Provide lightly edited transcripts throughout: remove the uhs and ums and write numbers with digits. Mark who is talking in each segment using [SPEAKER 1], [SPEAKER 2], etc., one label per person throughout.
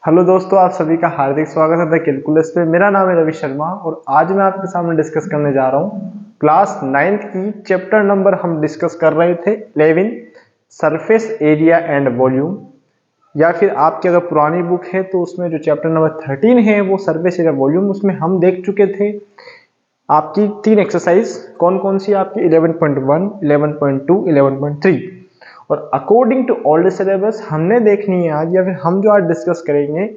[SPEAKER 1] Hello दोस्तों, आप सभी का हार्दिक स्वागत है द कैलकुलस पे। मेरा नाम है रवि शर्मा और आज मैं आपके सामने डिस्कस करने जा रहा हूँ क्लास 9th की चैप्टर नंबर हम डिस्कस कर रहे थे 11 सरफेस एरिया एंड वॉल्यूम, या फिर आपकी अगर पुरानी बुक है तो उसमें जो चैप्टर नंबर 13 है वो सरफेस एरिया वॉल्यूम, उसमें हम देख चुके थे आपकी 3 एक्सरसाइज। कौन कौन सी? आपकी 11.1, 11.2, 11.3। और अकॉर्डिंग टू ओल्ड सिलेबस हमने देखनी है आज, या फिर हम जो आज डिस्कस करेंगे,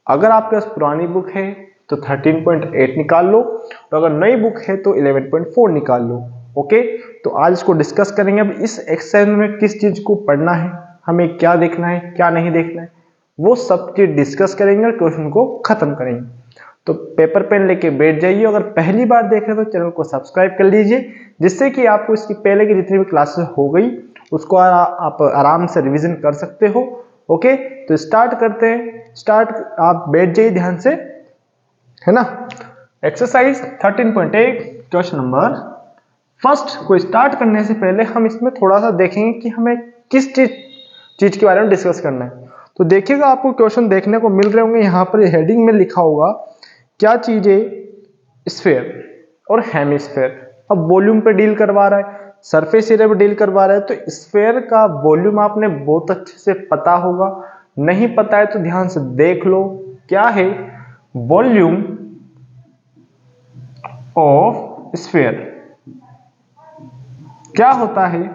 [SPEAKER 1] अगर आपके पास पुरानी बुक है तो 13.8 निकाल लो और अगर नई बुक है तो 11.4 निकाल लो। ओके, तो आज इसको डिस्कस करेंगे। अब इस एक्सरसाइज में किस चीज को पढ़ना है, हमें क्या देखना है, क्या नहीं देखना है, वो सब चीज डिस्कस करेंगे और क्वेश्चन को खत्म करेंगे। तो पेपर पेन लेके बैठ जाइए। अगर पहली बार देख रहे हो तो चैनल को सब्सक्राइब कर लीजिए, जिससे कि आपको इसकी पहले की जितनी भी क्लासेस हो गई उसको आप आराम से रिवीजन कर सकते हो। ओके, तो स्टार्ट करते हैं। स्टार्ट, आप बैठ जाइए ध्यान से, है ना। एक्सरसाइज 13.8 क्वेश्चन नंबर फर्स्ट को स्टार्ट करने से पहले हम इसमें थोड़ा सा देखेंगे कि हमें किस चीज के बारे में डिस्कस करना है। तो देखिएगा, आपको क्वेश्चन देखने को मिल रहे होंगे, यहाँ पर हेडिंग में लिखा होगा क्या चीज है, स्फीयर और हेमिस्फीयर। अब वॉल्यूम पे डील करवा रहा है, सरफेस एरिया पे डील करवा रहा है, तो स्फीयर का वॉल्यूम आपने बहुत अच्छे से पता होगा। नहीं पता है तो ध्यान से देख लो। क्या है? वॉल्यूम ऑफ स्फीयर क्या होता है,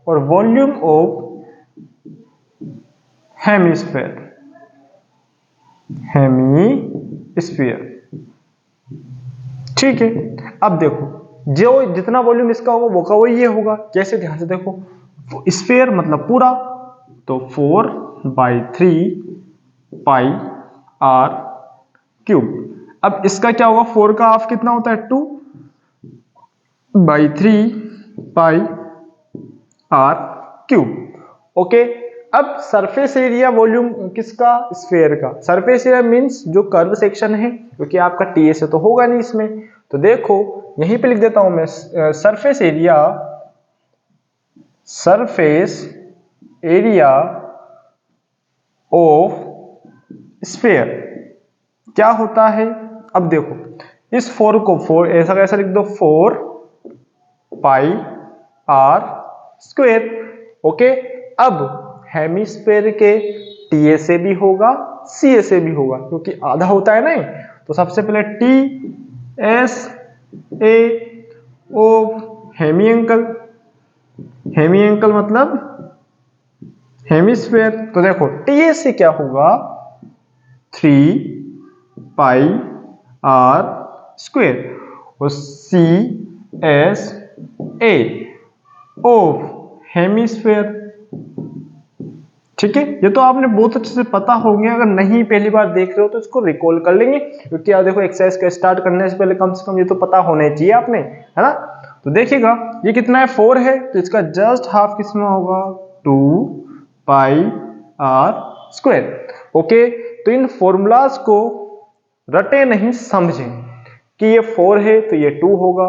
[SPEAKER 1] और वॉल्यूम ऑफ हेमिस्फीयर, हेमिस्फीयर। ठीक है, अब देखो, जो जितना वॉल्यूम इसका होगा वो का वो ये होगा। कैसे? ध्यान से देखो, स्फीयर मतलब पूरा, तो 4/3 पाई आर क्यूब। अब इसका क्या होगा? 4 का हाफ कितना होता है? 2/3 पाई आर क्यूब। ओके, अब सरफेस एरिया वॉल्यूम किसका? स्फीयर का। सरफेस एरिया मींस जो कर्व सेक्शन है, क्योंकि आपका टीएस तो होगा नहीं इसमें। तो देखो यहीं पे लिख देता हूं मैं, surface area, surface area of sphere क्या होता है। अब देखो, इस 4 को 4 ऐसा कैसा लिख दो, 4 पाई आर स्क्वायर। ओके, अब हेमिस्फीयर के टीए से भी होगा, सीए से भी होगा, क्योंकि आधा होता है ना। तो सबसे पहले T S A O, hemi ankle, hemi ankle मतलब हेमिस्फीयर। तो देखो टीए से क्या होगा, 3 पाई आर स्क्वायर, और C S A of hemisphere. ठीक है, ये तो आपने बहुत अच्छे से पता होंगे। अगर नहीं पहली बार देख रहे हो तो इसको रिकॉल कर लेंगे, क्योंकि आप देखो एक्सरसाइज का स्टार्ट करने से पहले कम से कम ये तो पता होना ही चाहिए आपने, है ना। तो देखिएगा ये कितना है, 4 है, तो इसका जस्ट हाफ किसमें होगा, 2 पाई आर स्क्वायर। ओके, तो इन फॉर्मूलाज को रटे नहीं, समझे कि ये 4 है तो ये 2 होगा।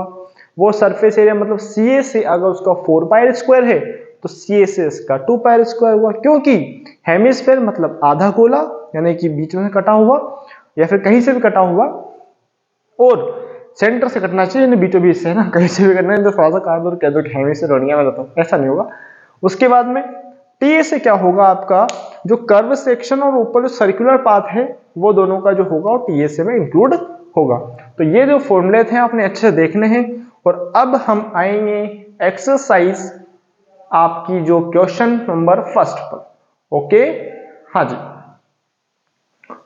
[SPEAKER 1] वो सरफेस एरिया मतलब सी से अगर उसका 4 पाई स्क्वायर है तो सी से इसका 2 पाई स्क्वायर हुआ, क्योंकि हेमिस्फीयर मतलब आधा गोला, यानी कि बीच में कटा हुआ या फिर कहीं से भी कटा हुआ, और सेंटर से कटना चाहिए, बीचों बीच से, है ना। कहीं से भी करना है तो थोड़ा सा काट दो, कह दो हेमिस्फीयर दुनिया में जाता हूँ, ऐसा नहीं होगा। उसके बाद में टी से क्या होगा, आपका जो कर्व सेक्शन और ऊपर जो सर्कुलर पाथ है वो दोनों का जो होगा वो टी से में इंक्लूड होगा। तो ये जो फॉर्मूले थे आपने अच्छे से देखने हैं। और अब हम आएंगे एक्सरसाइज आपकी जो क्वेश्चन नंबर फर्स्ट पर। ओके, हाँ जी,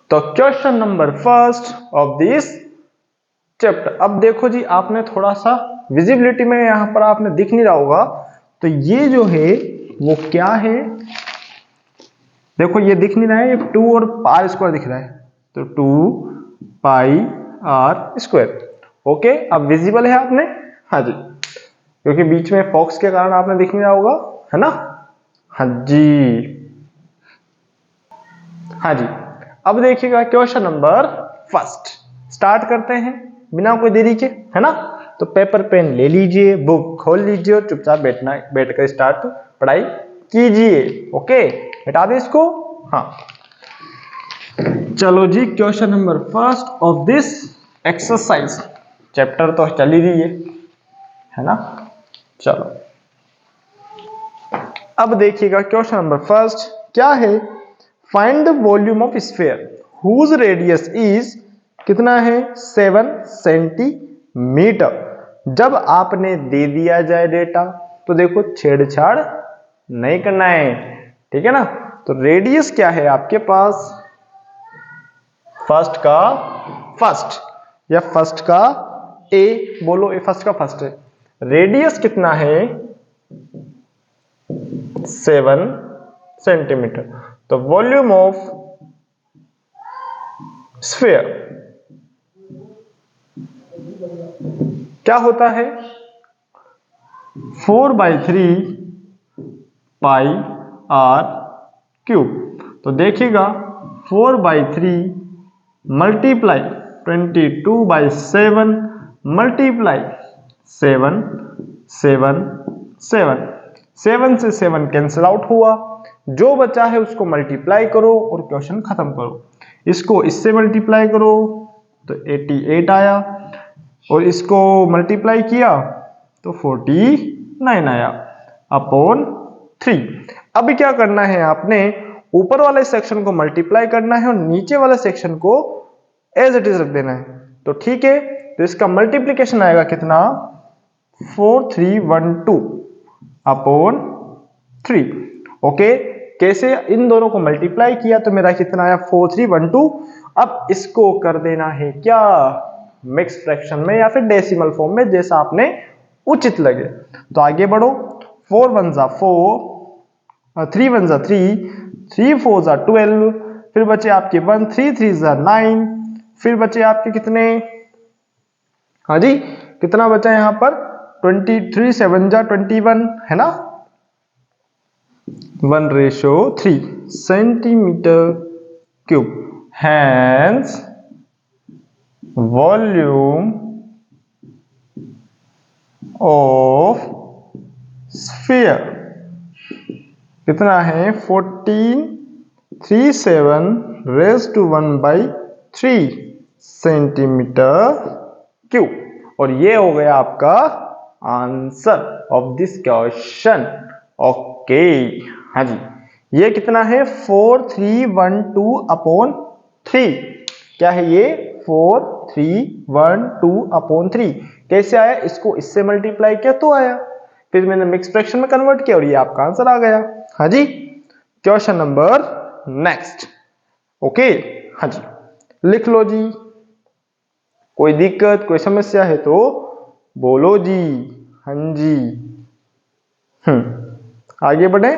[SPEAKER 1] तो question number first of this chapter. अब देखो जी, आपने थोड़ा सा विजिबिलिटी में यहां पर आपने दिख नहीं रहा होगा, तो ये जो है वो क्या है, देखो ये दिख नहीं रहा है, ये 2 और आर स्क्वायर दिख रहा है, तो 2 पाई आर स्क्वायर। ओके, अब विजिबल है आपने, हाँ जी, क्योंकि बीच में फॉक्स के कारण आपने दिख नहीं रहा होगा, है ना। हाँ जी, हाँ जी। अब देखिएगा क्वेश्चन नंबर फर्स्ट, स्टार्ट करते हैं बिना कोई देरी के, है ना। तो पेपर पेन ले लीजिए, बुक खोल लीजिए और चुपचाप बैठ कर स्टार्ट पढ़ाई कीजिए। ओके, हटा दें इसको। हाँ, चलो जी, question number first of this exercise. Chapter तो चल ही रही है ना। चलो अब देखिएगा क्वेश्चन नंबर फर्स्ट क्या है। Find the volume of sphere whose radius is, कितना है 7 सेंटीमीटर। जब आपने दे दिया जाए डेटा तो देखो छेड़छाड़ नहीं करना है, ठीक है ना। तो रेडियस क्या है आपके पास, फर्स्ट का फर्स्ट या फर्स्ट का ए, बोलो ए फर्स्ट का फर्स्ट है। रेडियस कितना है 7 सेंटीमीटर। तो वॉल्यूम ऑफ स्फीयर क्या होता है 4/3 पाई आर क्यूब। तो देखिएगा 4/3 मल्टीप्लाई 22/7 मल्टीप्लाई 7 7 7 7 से 7 कैंसिल आउट हुआ, जो बचा है उसको मल्टीप्लाई करो और क्वेश्चन खत्म करो। इसको इससे मल्टीप्लाई करो तो 88 आया और इसको मल्टीप्लाई किया तो 49 आया अपॉन 3। अब क्या करना है आपने, ऊपर वाले सेक्शन को मल्टीप्लाई करना है और नीचे वाले सेक्शन को एज इट इज रख देना है। तो ठीक है, तो इसका मल्टीप्लीकेशन आएगा कितना 4312 अपॉन 3। ओके, कैसे इन दोनों को मल्टीप्लाई किया तो मेरा कितना आया 4312। अब इसको कर देना है क्या मिक्स फ्रैक्शन में या फिर डेसिमल फॉर्म में, जैसा आपने उचित लगे। तो आगे बढ़ो, 4 1 जा 4, 3 1 जा 3, 3 4 जा 12, फिर बचे आपके 1, 3 3 जा 9, फिर बचे आपके कितने, हाँ जी कितना बचा यहां पर 23 7 जा 21 है ना, 1:3 centimetre cube. Hence volume of sphere कितना है 1437⁻⁻³ सेंटीमीटर क्यूब। और ये हो गया आपका answer of this question. Okay, हाँ जी, ये कितना है 4312 अपॉन 3। क्या है ये 4312 अपॉन 3। कैसे आया, इसको इससे मल्टीप्लाई किया तो आया, फिर मैंने मिक्स फ्रैक्शन में कन्वर्ट किया और ये आपका आंसर आ गया। हाँ जी, क्वेश्चन नंबर नेक्स्ट। ओके, हाँ जी, लिख लो जी। कोई दिक्कत कोई समस्या है तो बोलो जी। हाँ जी, आगे बढ़े।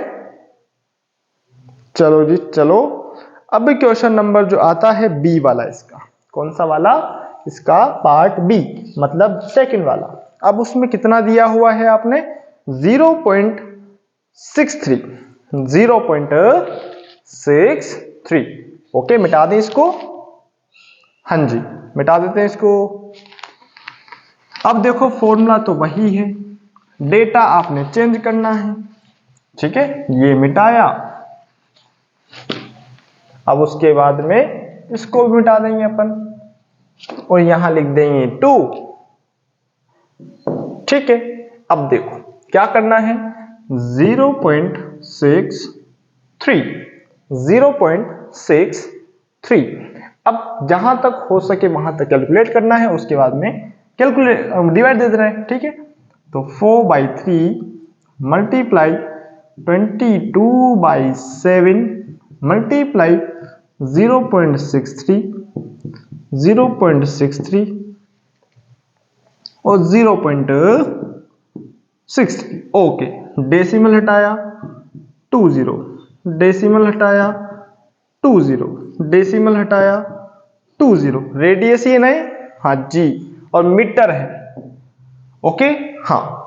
[SPEAKER 1] चलो जी चलो, अब क्वेश्चन नंबर जो आता है बी वाला, इसका कौन सा वाला, इसका पार्ट बी मतलब सेकंड वाला। अब उसमें कितना दिया हुआ है आपने 0.63 0.63। ओके, मिटा दें इसको। हाँ जी, मिटा देते हैं इसको। अब देखो फॉर्मूला तो वही है, डेटा आपने चेंज करना है। ठीक है, ये मिटाया, अब उसके बाद में इसको भी मिटा देंगे अपन और यहां लिख देंगे 2। ठीक है, अब देखो क्या करना है 0.63 अब जहां तक हो सके वहां तक कैलकुलेट करना है, उसके बाद में कैलकुलेट डिवाइड दे देना है। ठीक है, तो 4/3 मल्टीप्लाई 22/7 मल्टीप्लाई 0.63 और 0.63। ओके, डेसिमल हटाया 20, डेसिमल हटाया 20, डेसिमल हटाया 20। रेडियस ही नहीं, हाँ जी, और मीटर है। ओके, हाँ,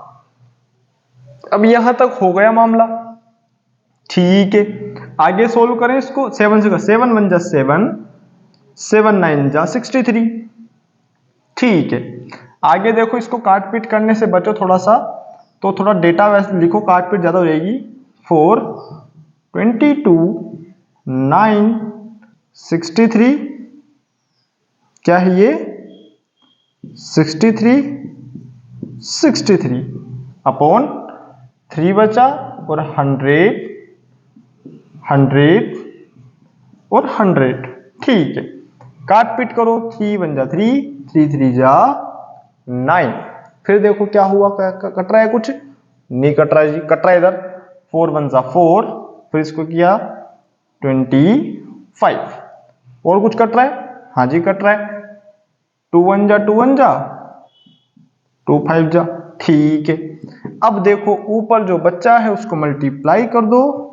[SPEAKER 1] अब यहां तक हो गया मामला। ठीक है, आगे सोल्व करें इसको। 7 से 7 1 जा 7, 7 9 जा 63। ठीक है, आगे देखो, इसको काट पीट करने से बचो थोड़ा सा, तो थोड़ा डेटा वैसे लिखो, काट पीट ज्यादा हो जाएगी। 4 22 9 63 क्या है ये 63 अपॉन 3 बचा और 100 और 100। ठीक है, काट पीट करो, 3 1 जा 3, 3 3 जा 9। फिर देखो क्या हुआ, कट रहा है कुछ नहीं कट रहा है जी, कट रहा है इधर 4 1 जा 4, फिर इसको किया 25। और कुछ कट रहा है, हाँ जी कट रहा है, 2 1 जा 2 5 जा। ठीक है, अब देखो ऊपर जो बच्चा है उसको मल्टीप्लाई कर दो,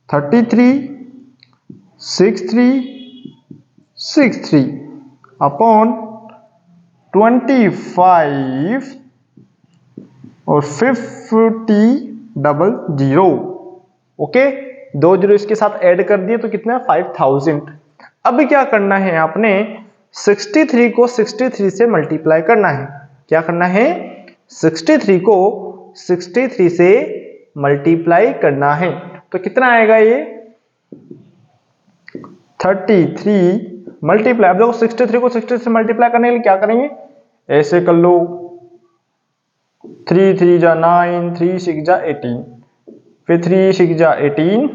[SPEAKER 1] 33 63 अपॉन 25 और 50 ओके, 2 जीरो इसके साथ ऐड कर दिए तो कितना है 5000। अब क्या करना है आपने, 63 को 63 से मल्टीप्लाई करना है। क्या करना है, 63 को 63 से मल्टीप्लाई करना है। तो कितना आएगा ये 33 मल्टीप्लाई, अब देखो 63 को 63 से मल्टीप्लाई करने के लिए क्या करेंगे, ऐसे कर लो, 3 3 जा 9, 3 6 जा 18, फिर 3 6 जा 18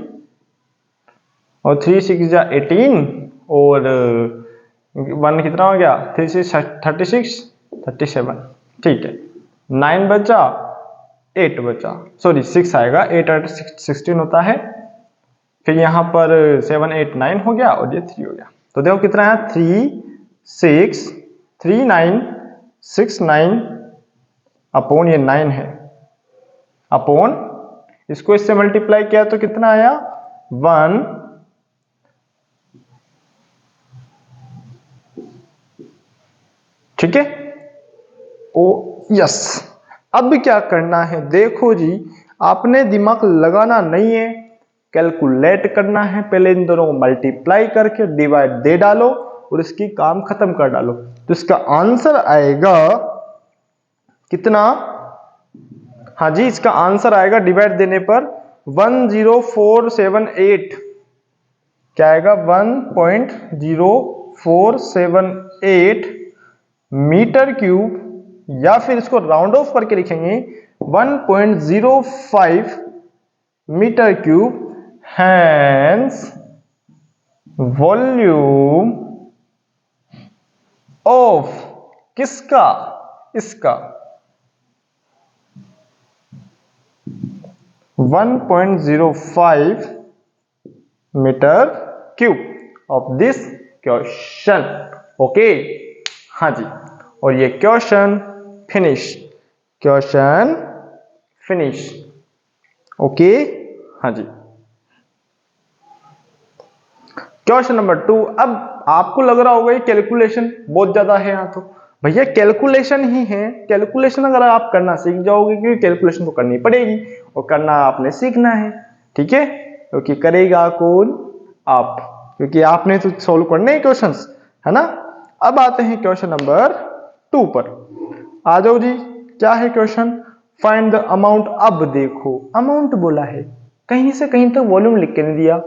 [SPEAKER 1] और 3 6 जा 18 और 1 कितना हो गया, 3 6 36 37। ठीक है, 9 बचा 8 बचा, सॉरी 6 आएगा, 8 8 16 होता है, फिर यहाँ पर 7 8 9 हो गया और ये 3 हो गया। तो देखो कितना है 3 6 3 9 6 9 अपॉन ये 9 है, अपॉन इसको इससे मल्टीप्लाई किया तो कितना आया 1 ठीक है। ओ यस, अब क्या करना है देखो जी, आपने दिमाग लगाना नहीं है, कैलकुलेट करना है, पहले इन दोनों को मल्टीप्लाई करके डिवाइड दे डालो और इसकी काम खत्म कर डालो। तो इसका आंसर आएगा कितना, हाँ जी इसका आंसर आएगा डिवाइड देने पर 10478, क्या आएगा 1.0478 मीटर क्यूब, या फिर इसको राउंड ऑफ करके लिखेंगे 1.05 metre cube, hence volume of किसका, इसका 1.05 metre cube of this question. Okay, हाँ जी, और ये क्वेश्चन फिनिश। ओके, हाँ जी। Question number 2। अब आपको लग रहा होगा ये कैलकुलेशन बहुत ज्यादा है यहाँ, तो भैया कैलकुलेशन ही है, कैलकुलेशन अगर आप करना सीख जाओगे, क्योंकि कैलकुलेशन तो करनी पड़ेगी और करना आपने सीखना है, ठीक है, क्योंकि करेगा कौन, आप, क्योंकि आपने तो सोल्व करने हैं क्वेश्चंस, है ना। अब आते हैं क्वेश्चन नंबर 2 पर, आ जाओ जी। क्या है क्वेश्चन, फाइंड द अमाउंट। अब देखो अमाउंट बोला है, कहीं से कहीं तक वॉल्यूम लिख के नहीं दिया,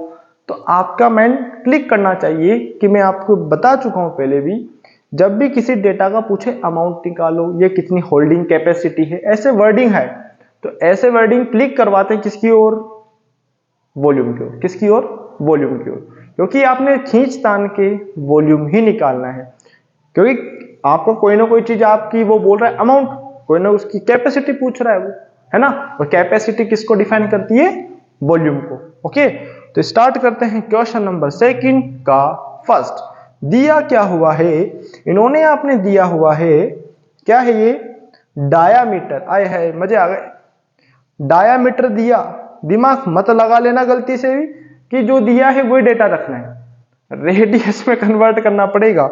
[SPEAKER 1] तो आपका माइंड क्लिक करना चाहिए कि मैं आपको बता चुका हूं पहले भी, जब भी किसी डेटा का पूछे अमाउंट निकालो, ये कितनी होल्डिंग कैपेसिटी है, ऐसे वर्डिंग है, तो ऐसे वर्डिंग क्लिक करवाते हैं किसकी ओर, वॉल्यूम की ओर, किसकी ओर, वॉल्यूम की ओर, क्योंकि आपने खींच तान के वॉल्यूम ही निकालना है, क्योंकि आपको कोई ना कोई चीज आपकी वो बोल रहा है अमाउंट, कोई ना उसकी कैपेसिटी पूछ रहा है वो, है ना, और कैपेसिटी किसको डिफाइन करती है, वॉल्यूम को। ओके, तो स्टार्ट करते हैं क्वेश्चन नंबर 2 का फर्स्ट। दिया क्या हुआ है, इन्होंने आपने दिया हुआ है, क्या है ये, डायामीटर, आए है मजे आ गए, डायामीटर दिया, दिमाग मत लगा लेना गलती से भी कि जो दिया है वही डेटा रखना है, रेडियस में कन्वर्ट करना पड़ेगा,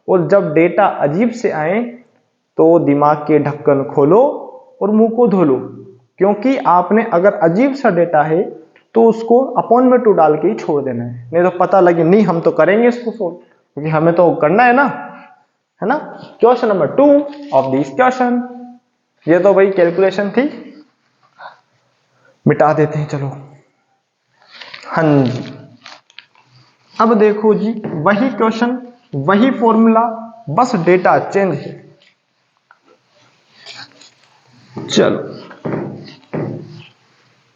[SPEAKER 1] और जब डेटा अजीब से आए तो दिमाग के ढक्कन खोलो और मुंह को धो लो, क्योंकि आपने अगर अजीब सा डेटा है तो उसको अपॉन में 2 डाल के ही छोड़ देना है, नहीं तो पता लगे नहीं हम तो करेंगे इसको सोल्व, क्योंकि हमें तो करना है ना, है ना। Question number 2 of this question, ये तो भाई कैलकुलेशन थी, मिटा देते हैं चलो। हाँ जी। अब देखो जी, वही क्वेश्चन, वही फॉर्मूला, बस डेटा चेंज है। चलो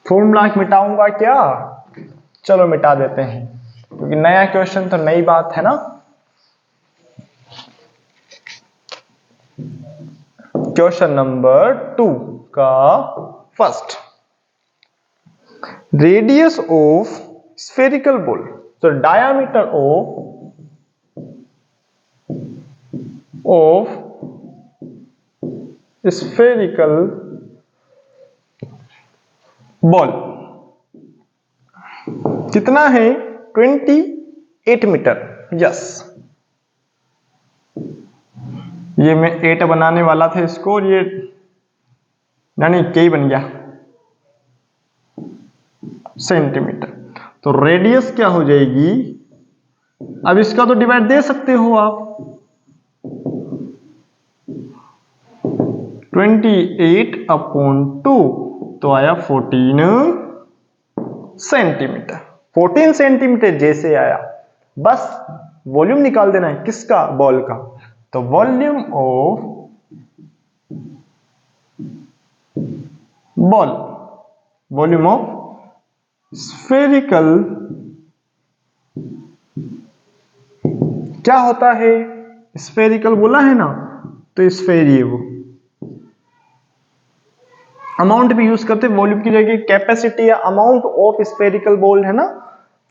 [SPEAKER 1] फॉर्मूला मिटाऊंगा क्या? चलो मिटा देते हैं, क्योंकि नया क्वेश्चन तो नई बात है ना। क्वेश्चन नंबर 2 का first, radius of spherical ball, तो डायामीटर ऑफ स्फेरिकल बॉल कितना है? 28 मीटर। यस, ये मैं 8 बनाने वाला था इसको, और ये यानी के ही बन गया सेंटीमीटर। तो रेडियस क्या हो जाएगी? अब इसका तो डिवाइड दे सकते हो आप, 28/2 तो आया 14 सेंटीमीटर। 14 सेंटीमीटर जैसे आया, बस वॉल्यूम निकाल देना है। किसका? बॉल का। तो volume of ball, volume of spherical क्या होता है? स्फेरिकल बोला है ना, तो स्फेयर ये वो अमाउंट भी यूज करते, वॉल्यूम की जगह कैपेसिटी या अमाउंट ऑफ स्फेरिकल बॉल है ना,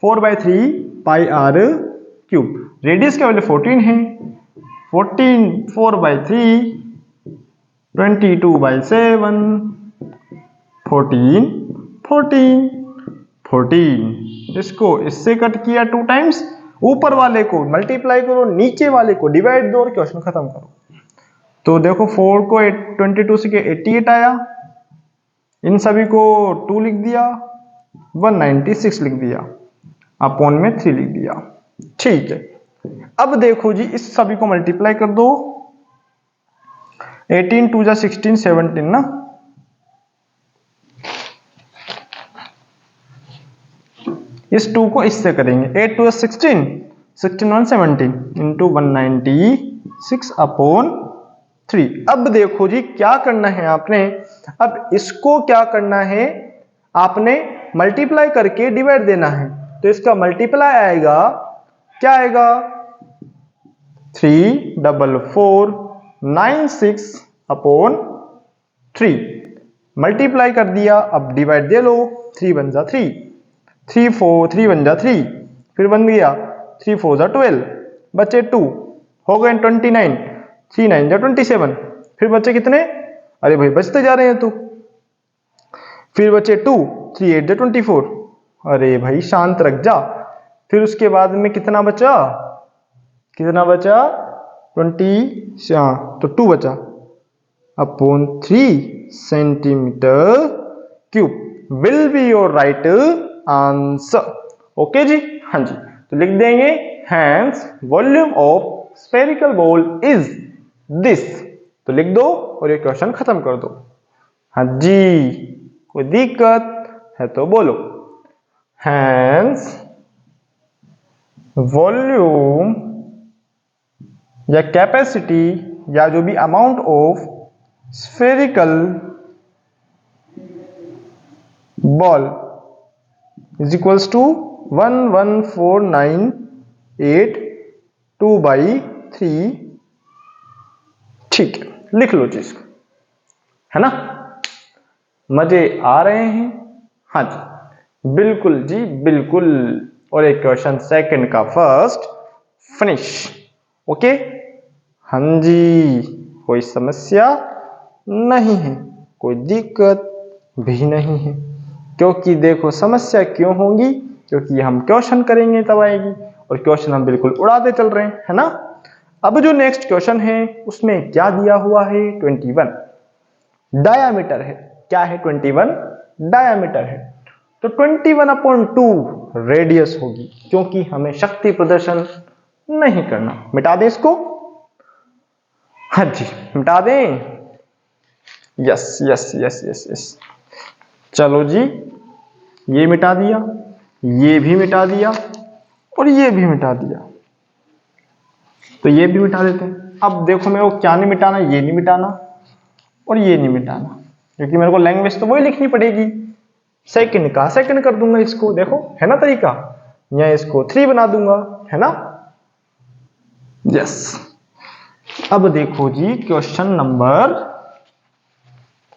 [SPEAKER 1] 4/3 पाई आर क्यूब। रेडियस का वैल्यू 14 है, 14 4/3 22/7 14 14 14। इसको इससे कट किया 2 टाइम्स, ऊपर वाले को मल्टीप्लाई करो, नीचे वाले को डिवाइड दो और क्वेश्चन खत्म करो। तो देखो 4 को 22 से 88 आया, इन सभी को 2 लिख दिया, 196 लिख दिया, अपॉन में 3 लिख दिया। ठीक है, अब देखो जी, इस सभी को मल्टीप्लाई कर दो, 18 2 जा 16 17 ना, इस 2 को इससे करेंगे, 8 2 16 16 1 17 इंटू 196 अपॉन 3। अब देखो जी क्या करना है आपने, अब इसको क्या करना है, आपने मल्टीप्लाई करके डिवाइड देना है। तो इसका मल्टीप्लाई आएगा, क्या आएगा? 34496 अपॉन 3। मल्टीप्लाई कर दिया, अब डिवाइड दे लो, 3 1 जा 3, 3 4 3 1 जा 3, फिर बन गया 3 4 जा 12, बचे 2, हो गए 29, 3 9 जा 27, फिर बचे कितने? अरे भाई बचते जा रहे हैं तो, फिर बचे 2, 3 8 जा 24, अरे भाई शांत रख जा। फिर उसके बाद में कितना बचा? कितना बचा? 20, तो 2 बचा upon 3 centimetre cube will be your right answer. Okay जी, हाँ जी, तो लिख देंगे hence volume of spherical ball is this, तो लिख दो और ये क्वेश्चन खत्म कर दो। हाँ जी, कोई दिक्कत है तो बोलो। हैंस वॉल्यूम या कैपेसिटी या जो भी amount of spherical ball is equals to 11498 2/3। ठीक है, लिख लो जी इसको, है ना? मजे आ रहे हैं? हाँ जी, बिल्कुल जी बिल्कुल। और एक क्वेश्चन सेकंड का फर्स्ट फिनिश। ओके, हाँ जी, कोई समस्या नहीं है, कोई दिक्कत भी नहीं है, क्योंकि देखो समस्या क्यों होगी, क्योंकि हम क्वेश्चन करेंगे तब आएगी, और क्वेश्चन हम बिल्कुल उड़ाते चल रहे हैं, है ना? अब जो नेक्स्ट क्वेश्चन है उसमें क्या दिया हुआ है? 21 डायामीटर है। क्या है? 21 डायामीटर है। तो 21/2 रेडियस होगी, क्योंकि हमें शक्ति प्रदर्शन नहीं करना। मिटा दें इसको? हाँ जी, मिटा दें। Yes yes yes yes yes, चलो जी, ये मिटा दिया। ये भी मिटा दिया और ये भी मिटा दिया, तो ये भी मिटा देते हैं। अब देखो मेरे को क्या नहीं मिटाना, ये नहीं मिटाना और ये नहीं मिटाना, क्योंकि मेरे को लैंग्वेज तो वही लिखनी पड़ेगी। सेकंड का सेकंड कर दूंगा इसको, देखो है ना तरीका, या इसको 3 बना दूंगा, है ना। यस। अब देखो जी क्वेश्चन नंबर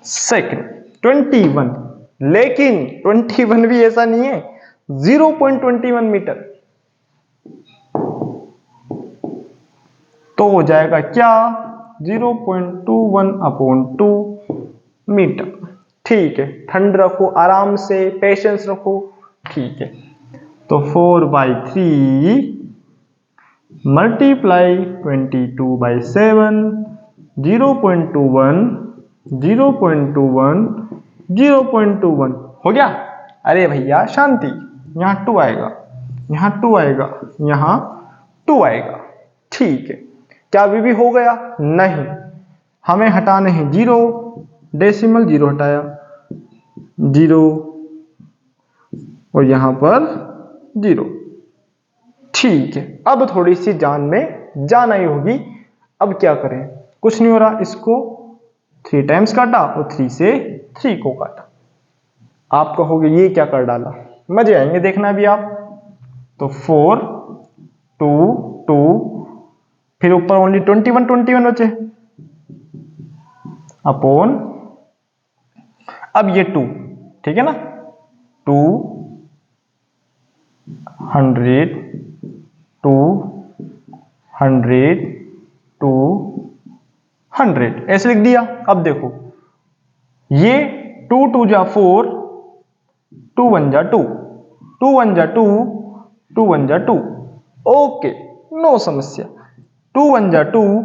[SPEAKER 1] सेकंड 21, लेकिन 21 भी ऐसा नहीं है, 0.21 मीटर। तो हो जाएगा क्या, 0.21/2 मीटर। ठीक है, ठंड रखो, आराम से पेशेंस रखो। ठीक है, तो 4/3 मल्टीप्लाई 22/7, 0.21 0.21 0.21 हो गया। अरे भैया शांति, यहाँ 2 आएगा, यहाँ 2 आएगा, यहाँ 2 आएगा। ठीक है, क्या अभी भी हो गया? नहीं, हमें हटाने हैं 0, डेसिमल 0 हटाया, 0 और यहां पर 0। ठीक है, अब थोड़ी सी जान में जान आई होगी। अब क्या करें, कुछ नहीं हो रहा, इसको 3 टाइम्स काटा और 3 से 3 को काटा। आप कहोगे ये क्या कर डाला, मजे आएंगे देखना भी आप। तो 4 2 2, फिर ऊपर ओनली 21 बचे अपॉन, अब ये 2, ठीक है ना, 200 200 200 ऐसे लिख दिया। अब देखो ये 2 2 जा 4, 2 1 जा 2, 2 1 जा 2, 2 1 जा 2, ओके नो समस्या। 2 1 जा 2,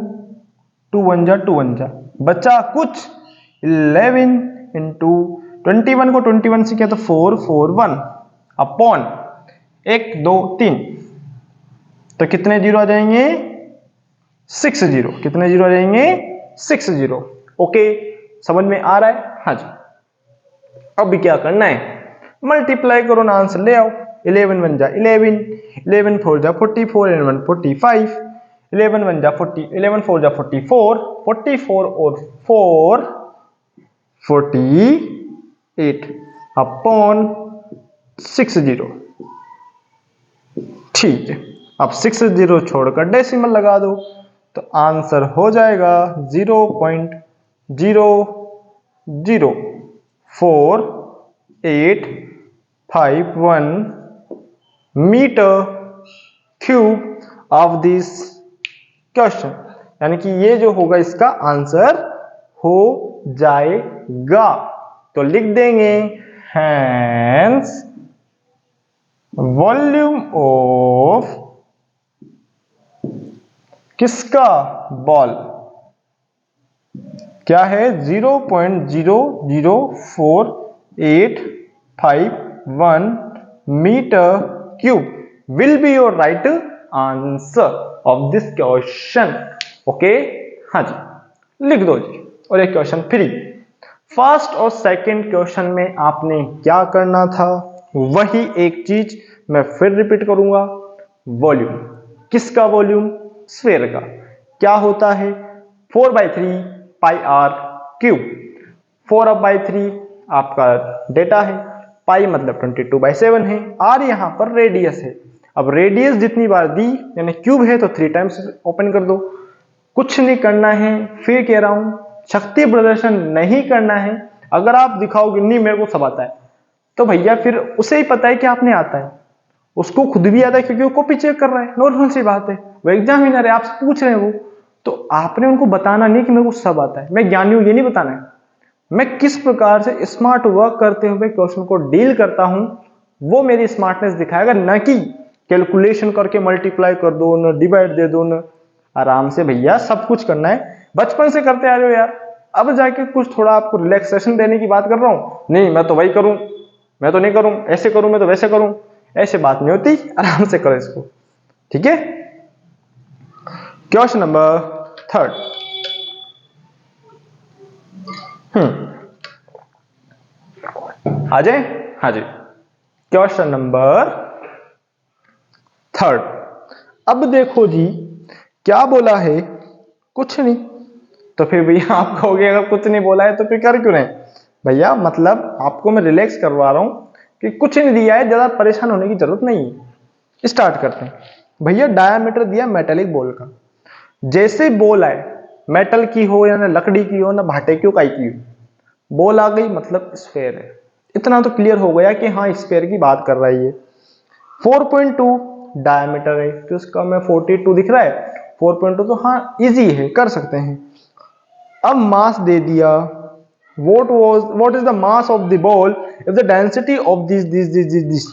[SPEAKER 1] 2 1 जा 2 1 जा, बचा कुछ 11 इंटू 21 को 21 से किया तो 4 4 1 अपॉन 1 2 3, तो कितने जीरो आ जाएंगे, 6 जीरो। कितने जीरो आ जाएंगे, 6 जीरो। ओके, समझ में आ रहा है? हाँ जी। अब क्या करना है, मल्टीप्लाई करो ना, आंसर ले आओ। 11 1 जा 11, 11 4 जा 44, 11 1 45, 11 1 जा 40, 11 4 जा 44, 44 और 4 48 अपॉन 6 जीरो। ठीक है, अब 6 जीरो छोड़कर डेसिमल लगा दो, तो आंसर हो जाएगा 0.00481 metre cube of this question, यानी कि ये जो होगा इसका आंसर हो जाएगा। तो लिख देंगे हैंस वॉल्यूम ऑफ किसका, बॉल, क्या है, 0.00481 metre cube will be your right answer of this question. Okay, हाँ जी, लिख दो जी। और एक क्वेश्चन फ्री। फर्स्ट और सेकंड क्वेश्चन में आपने क्या करना था, वही एक चीज मैं फिर रिपीट करूंगा। वॉल्यूम, किसका वॉल्यूम, स्फीयर का। क्या होता है, 4/3 पाई आर क्यूब। 4/3 आपका डेटा है, पाई मतलब 22/7 है, आर यहां पर रेडियस है। अब रेडियस जितनी बार दी यानी क्यूब है तो 3 टाइम्स ओपन कर दो। कुछ नहीं करना है, फिर कह रहा हूं शक्ति प्रदर्शन नहीं करना है। अगर आप दिखाओगे नहीं मेरे को सब आता है, तो भैया फिर उसे ही पता है कि आपने आता है, उसको खुद भी आता है क्योंकि वो कॉपी चेक कर रहा है, नॉर्मल सी बात है, वो एग्जामिनर है, आपसे पूछ रहे हैं वो। तो आपने उनको बताना नहीं कि मेरे को सब आता है, मैं ज्ञानी हूं ये नहीं बताना है, मैं किस प्रकार से स्मार्ट वर्क करते हुए क्वेश्चन को डील करता हूं वो मेरी स्मार्टनेस दिखाएगा, न कि कैलकुलेशन करके मल्टीप्लाई कर दो न डिवाइड दे दो न। आराम से भैया सब कुछ करना है, बचपन से करते आ रहे हो यार, अब जाके कुछ थोड़ा आपको रिलैक्सेशन देने की बात कर रहा हूं। नहीं मैं तो वही करूं, मैं तो नहीं करूं, ऐसे करूं, मैं तो वैसे करूं, ऐसे बात नहीं होती, आराम से करो इसको। ठीक है, क्वेश्चन नंबर 3। आ जाए, हाँ जी। Question number 3। अब देखो जी क्या बोला है, कुछ नहीं। तो फिर भैया आप कहोगे अगर कुछ नहीं बोला है तो फिर कर क्यों रहे हैं? भैया मतलब आपको मैं रिलैक्स करवा रहा हूं कि कुछ नहीं दिया है, ज्यादा परेशान होने की जरूरत नहीं है। स्टार्ट करते हैं। भैया डायामीटर दिया मेटेलिक बॉल का, जैसे बॉल आए, मेटल की हो या ना लकड़ी की हो ना भाटे की हो काई की हो, बॉल आ गई मतलब स्फेयर है। इतना तो क्लियर हो गया कि हाँ स्फेयर की बात कर रहा है ये। 4.2 डायमीटर है तो इसका मैं 42 दिख रहा है, 4.2 तो हाँ इजी है, कर सकते हैं। अब मास दे दिया, what is the mass of the ball if the density of this।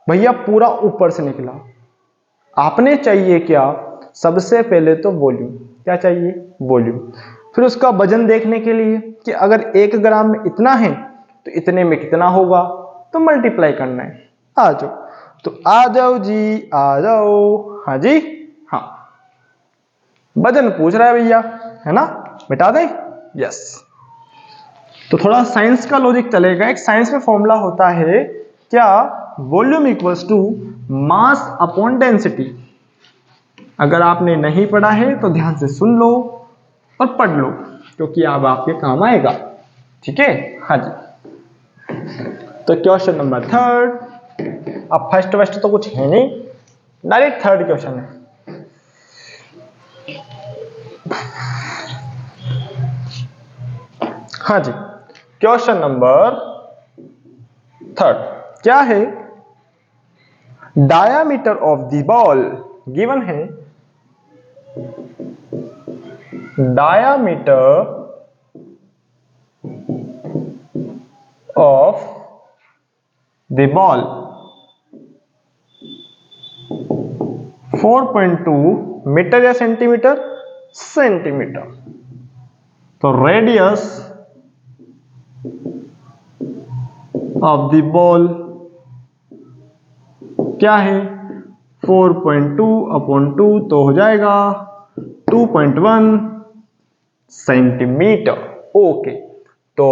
[SPEAKER 1] भैया पूरा ऊपर से निकला, आपने चाहिए क्या, सबसे पहले तो वॉल्यूम। क्या चाहिए? वॉल्यूम। फिर उसका वजन देखने के लिए कि अगर 1 ग्राम में इतना है तो इतने में कितना होगा, तो मल्टीप्लाई करना है। आ जाओ, तो आ जाओ जी, आ जाओ। हाँ जी, हाँ वजन पूछ रहा है भैया, है ना, मिटा दें। यस, तो थोड़ा साइंस का लॉजिक चलेगा। एक साइंस में फॉर्मूला होता है क्या, volume equals to mass upon density. अगर आपने नहीं पढ़ा है तो ध्यान से सुन लो और पढ़ लो, क्योंकि अब आपके काम आएगा। ठीक है, हाँ जी। तो क्वेश्चन नंबर 3। अब फर्स्ट वेस्ट तो कुछ है नहीं, डायरेक्ट 3rd क्वेश्चन है। हाँ जी, क्वेश्चन नंबर 3 क्या है, diameter of the ball given है, diameter of the ball 4.2 metre या सेंटीमीटर, सेंटीमीटर। तो रेडियस ऑफ द बॉल क्या है, 4.2 अपॉन 2 तो हो जाएगा 2.1 सेंटीमीटर। ओके, तो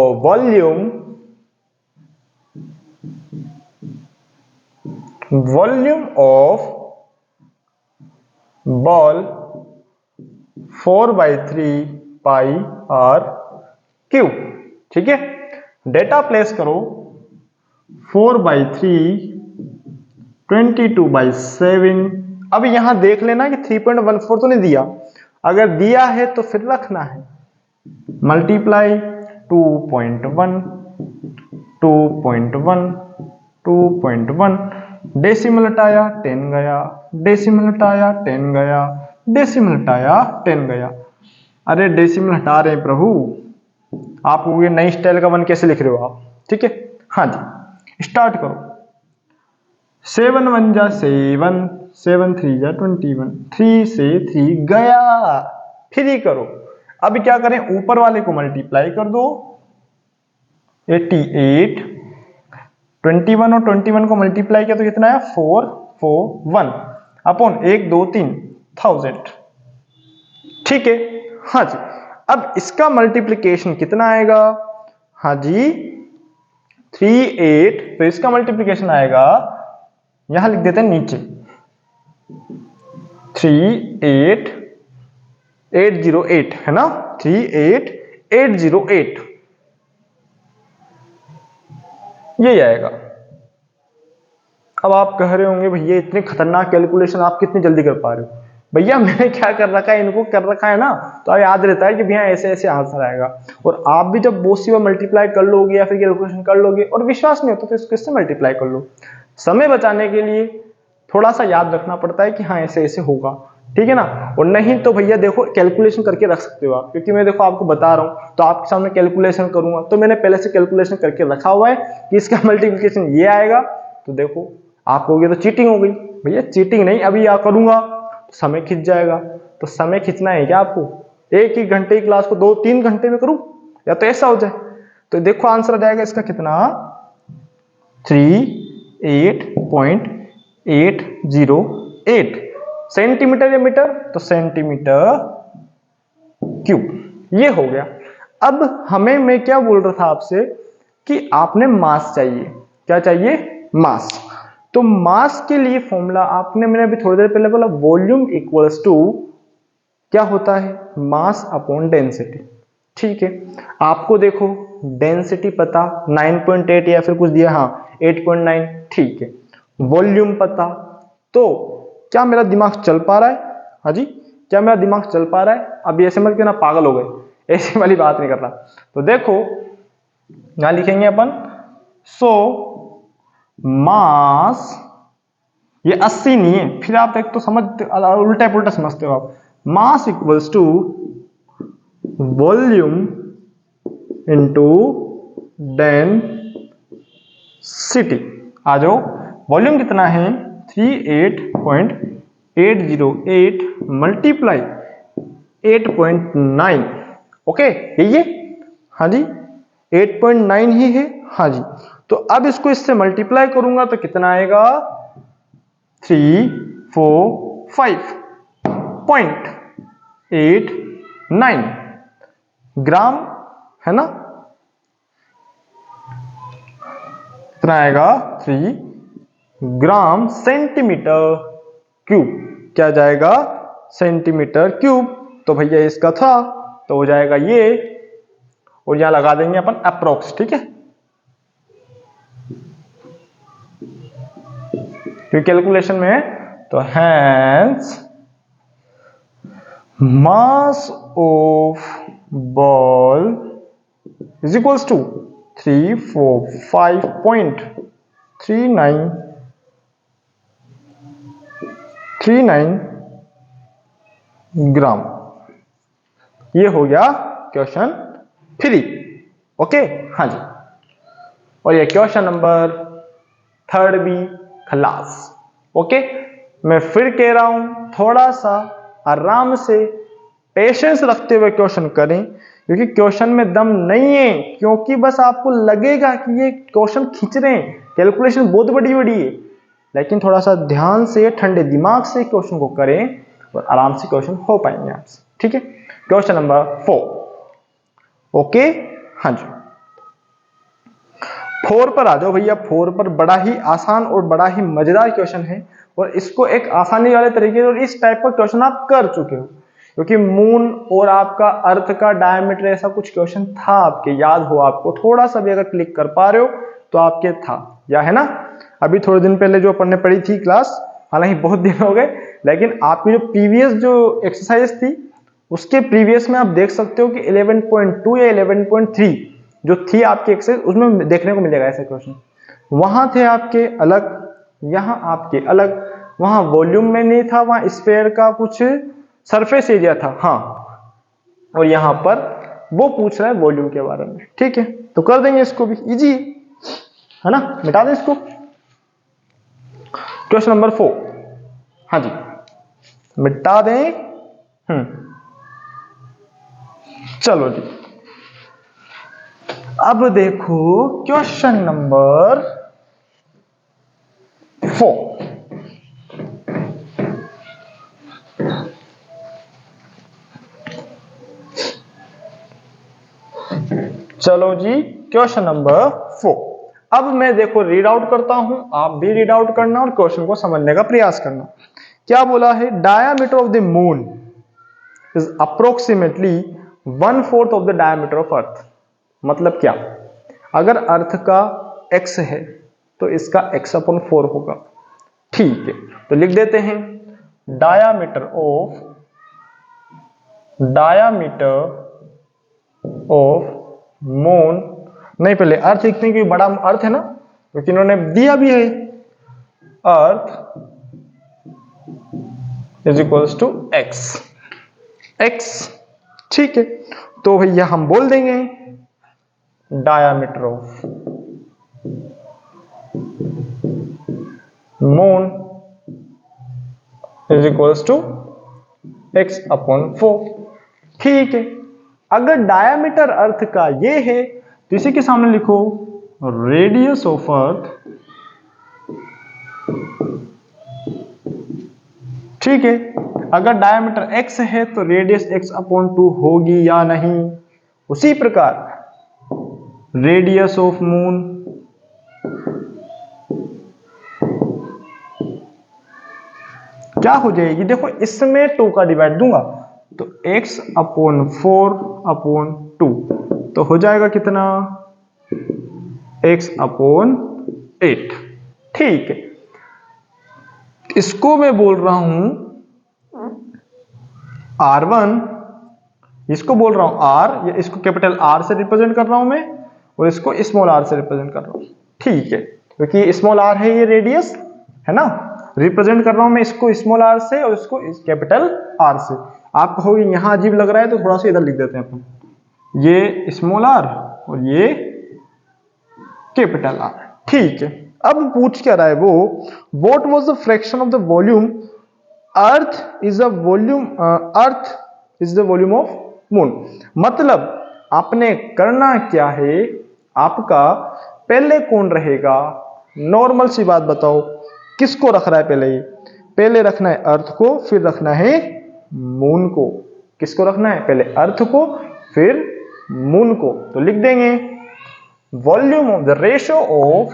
[SPEAKER 1] volume of ball 4/3 pi R cube. ठीक है, डेटा प्लेस करो, 4/3 22/7। अब यहां देख लेना कि 3.14 तो नहीं दिया, अगर दिया है तो फिर रखना है, मल्टीप्लाई 2.1 2.1 2.1, डेसिमल हटाया 10 गया, डेसिमल हटाया 10 गया, डेसिमल हटाया 10 गया। अरे डेसिमल हटा रहे हैं प्रभु, आप ये नई स्टाइल का 1 कैसे लिख रहे हो आप? ठीक है, हाँ जी, स्टार्ट करो। 7 1 जा 7, 7 3 जा 21, 3 से 3 गया, फ्री करो। अब क्या करें, ऊपर वाले को मल्टीप्लाई कर दो, 88, 21 और 21 को मल्टीप्लाई किया तो कितना है, 441 अपॉन 1 2 3 1000। ठीक है, हाँ जी। अब इसका मल्टीप्लिकेशन कितना आएगा, हाँ जी 38, तो इसका मल्टीप्लिकेशन आएगा, यहां लिख देते हैं नीचे 38808 है ना, 38808 यही आएगा। अब आप कह रहे होंगे भैया इतने खतरनाक कैलकुलेशन आप कितनी जल्दी कर पा रहे हो? भैया मैंने क्या कर रखा है, इनको कर रखा है ना, तो याद रहता है कि भैया ऐसे ऐसे आंसर आएगा। और आप भी जब बहुत सी बार मल्टीप्लाई कर लोगे या फिर कैलकुलेशन कर लोगे और विश्वास नहीं होता तो इसको इससे मल्टीप्लाई कर लो। समय बचाने के लिए थोड़ा सा याद रखना पड़ता है कि हाँ ऐसे ऐसे होगा, ठीक है ना। और नहीं तो भैया देखो कैलकुलेशन करके रख सकते हो आप, क्योंकि मैं देखो आपको बता रहा हूँ तो आपके सामने कैलकुलेशन करूंगा तो मैंने पहले से कैलकुलेशन करके रखा हुआ है कि इसका मल्टीप्लिकेशन ये आएगा। तो देखो आप कहोगे तो चीटिंग हो गई, भैया चीटिंग नहीं, अभी या करूंगा तो समय खिंच जाएगा। तो समय खिंचना है क्या आपको, एक ही घंटे की क्लास को 2-3 घंटे में करूं, या तो ऐसा हो जाए। तो देखो आंसर आ जाएगा इसका कितना, 38.808 सेंटीमीटर या मीटर, तो सेंटीमीटर क्यूब। ये हो गया। अब हमें, मैं क्या बोल रहा था आपसे कि आपने मास चाहिए, क्या चाहिए, मास। तो मास के लिए फॉर्मूला आपने मैंने अभी थोड़ी देर पहले बोला, वॉल्यूम इक्वल्स टू क्या होता है, मास अपॉन डेंसिटी। ठीक है, आपको देखो डेंसिटी पता 9.8 या फिर कुछ दिया, हाँ 8.9, ठीक है। वॉल्यूम पता, तो क्या मेरा दिमाग चल पा रहा है? हाँ जी, क्या मेरा दिमाग चल पा रहा है? अब ऐसे मत कहना पागल हो गए, ऐसी वाली बात नहीं कर रहा। तो देखो यहां लिखेंगे अपन, सो मास, ये 80 नहीं है, फिर आप एक तो समझ उल्टा पुल्टा समझते हो आप। Mass equals to volume into density. आ जाओ, वॉल्यूम कितना है 38.808 मल्टीप्लाई 8.9, ओके यही है, हाँ जी 8.9 ही है, हाँ जी। तो अब इसको इससे मल्टीप्लाई करूंगा तो कितना आएगा 345.89 ग्राम, है ना? कितना आएगा 3 ग्राम सेंटीमीटर क्यूब, क्या जाएगा सेंटीमीटर क्यूब। तो भैया इसका था तो हो जाएगा ये, और यहां लगा देंगे अपन अप्रोक्स, ठीक है, क्योंकि कैलकुलेशन में है। तो hence mass of ball is equals to 345.39 gram. ये हो गया क्वेश्चन 3, ओके, हाँ जी। और ये क्वेश्चन नंबर 3 भी खलास, ओके। मैं फिर कह रहा हूं थोड़ा सा आराम से पेशेंस रखते हुए क्वेश्चन करें, क्योंकि क्वेश्चन में दम नहीं है, क्योंकि बस आपको लगेगा कि ये क्वेश्चन खींच रहे हैं, कैलकुलेशन बहुत बड़ी बड़ी है, लेकिन थोड़ा सा ध्यान से ठंडे दिमाग से क्वेश्चन को करें और आराम से क्वेश्चन हो पाएंगे आपसे, ठीक है। क्वेश्चन नंबर 4, ओके, हाँ जी। 4 पर आ जाओ भैया। 4 पर बड़ा ही आसान और बड़ा ही मजेदार क्वेश्चन है, और इसको एक आसानी वाले तरीके से और इस टाइप का क्वेश्चन आप कर चुके हो, क्योंकि मून और आपका अर्थ का डायमीटर ऐसा कुछ क्वेश्चन था आपके, याद हो आपको, थोड़ा सा भी अगर क्लिक कर पा रहे हो तो आपके था, या है ना। अभी थोड़े दिन पहले जो अपन ने पढ़ी थी क्लास, हालांकि बहुत दिन हो गए, लेकिन आपकी जो प्रीवियस जो एक्सरसाइज थी उसके प्रीवियस में आप देख सकते हो कि 11.2 या 11.3 जो थी आपकी एक्सरसाइज, उसमें देखने को मिलेगा ऐसे क्वेश्चन। वहां थे आपके अलग, यहां आपके अलग, वहां वॉल्यूम में नहीं था, वहां स्फीयर का कुछ सरफेस एरिया था, हाँ, और यहां पर वो पूछ रहा है वॉल्यूम के बारे में, ठीक है। तो कर देंगे इसको भी, इजी है ना, मिटा दें इसको। क्वेश्चन नंबर 4, हाँ जी, मिटा दें। चलो जी, अब देखो क्वेश्चन नंबर 4। चलो जी, क्वेश्चन नंबर 4। अब मैं देखो रीड आउट करता हूं, आप भी रीड आउट करना और क्वेश्चन को समझने का प्रयास करना। क्या बोला है, diameter of the moon is approximately 1/4 of the diameter of earth. मतलब क्या, अगर अर्थ का x है तो इसका x/4 होगा, ठीक है। तो लिख देते हैं डायमीटर ऑफ मून, नहीं पहले अर्थ लिखते हैं क्योंकि बड़ा अर्थ है ना, क्योंकि इन्होंने दिया भी है earth is equals to x, ठीक है। तो भैया हम बोल देंगे diameter of moon is equals to x/4, ठीक है। अगर डायमीटर अर्थ का ये है तो इसी के सामने लिखो रेडियस ऑफ अर्थ, ठीक है। अगर डायमीटर x है तो रेडियस x/2 होगी या नहीं। उसी प्रकार रेडियस ऑफ मून क्या हो जाएगी, देखो इसमें 2 का डिवाइड दूंगा तो x/4/2 तो हो जाएगा कितना, x/8। ठीक है, इसको मैं बोल रहा हूं R1, इसको बोल रहा हूं R, या इसको कैपिटल R से रिप्रेजेंट कर रहा हूं मैं, और इसको स्मॉल r से रिप्रेजेंट कर रहा हूं। ठीक है, क्योंकि स्मॉल r है ये रेडियस है ना, रिप्रेजेंट कर रहा हूं मैं इसको स्मॉल r से और इसको कैपिटल R से। आप कहोगे यहां अजीब लग रहा है तो थोड़ा सा इधर लिख देते हैं अपन, ये स्मॉल r और ये कैपिटल R। ठीक है, अब पूछ क्या रहा है वो, what was the fraction of the volume earth is the volume of moon. मतलब आपने करना क्या है, आपका पहले कौन रहेगा, नॉर्मल सी बात बताओ, किसको रख रहा है पहले, ये पहले रखना है अर्थ को, फिर रखना है मून को। किसको रखना है, पहले अर्थ को फिर मून को। तो लिख देंगे volume of the ratio of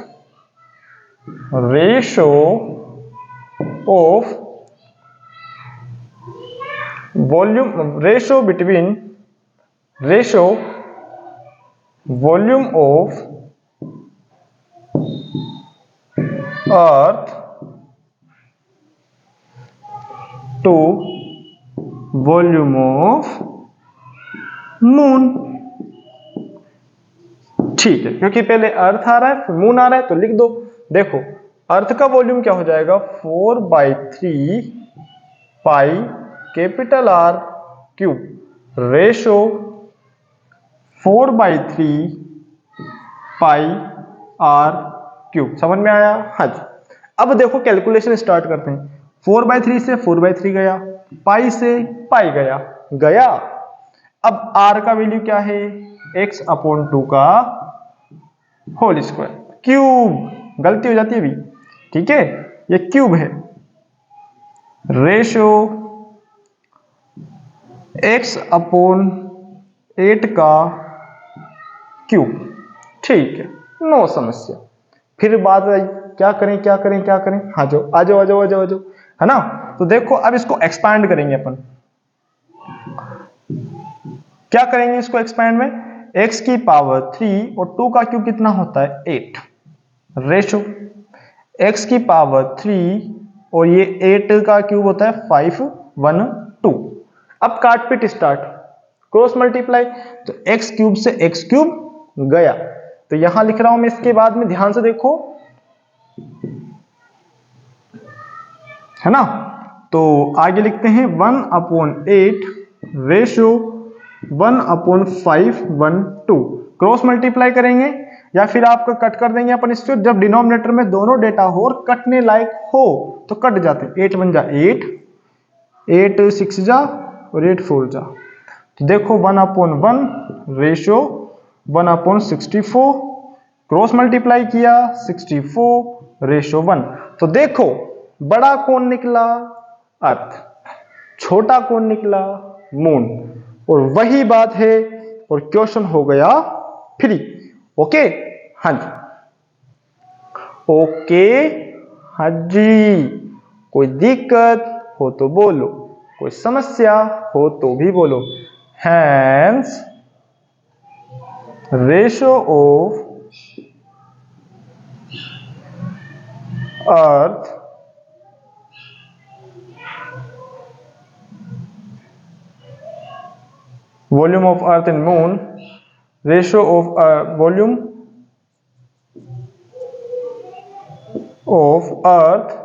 [SPEAKER 1] volume, ratio between volume of earth to volume of moon. ठीक है, क्योंकि पहले अर्थ आ रहा है फिर मून आ रहा है तो लिख दो। देखो अर्थ का वॉल्यूम क्या हो जाएगा, 4/3 pi capital R cube ratio 4/3 पाई R क्यूब। समझ में आया, हाँ जी। अब देखो कैलकुलेशन स्टार्ट करते हैं। 4/3 से 4/3 गया, पाई से पाई गया। अब R का वैल्यू क्या है, x/2 का होल स्क्वायर, क्यूब, गलती हो जाती है अभी, ठीक है, ये क्यूब है, रेशो x/8 का क्यूब। ठीक है, नो समस्या। फिर बात आई क्या करें, हाँ जो आ जाओ, है ना। तो देखो अब इसको एक्सपैंड करेंगे अपन, क्या करेंगे इसको एक्सपैंड में, x की पावर 3 और 2 का क्यूब कितना होता है 8, रेशो x की पावर 3 और ये 8 का क्यूब होता है 5 1 2। अब काट पिट स्टार्ट, क्रॉस मल्टीप्लाई, तो x क्यूब से x क्यूब गया, तो यहां लिख रहा हूं मैं इसके बाद में, ध्यान से देखो, है ना। तो आगे लिखते हैं 1/8 रेशो 1/5 1 2, क्रॉस मल्टीप्लाई करेंगे या फिर आपको कट कर देंगे अपन इसको, जब डिनोमिनेटर में दोनों डेटा हो और कटने लायक हो तो कट जाते हैं, 8 1 जा 8, 8 6 जा और 8 4 जा। तो देखो 1/1 रेशो 1/64, क्रॉस मल्टीप्लाई किया 64 रेशो 1। तो देखो बड़ा कौन निकला, अर्थ, छोटा कौन निकला, मून। और वही बात है और क्वेश्चन हो गया फ्री। ओके, हाँ जी, ओके, हाँ जी। कोई दिक्कत हो तो बोलो, कोई समस्या हो तो भी बोलो। Hence ratio of earth volume of earth and moon, ratio of volume of earth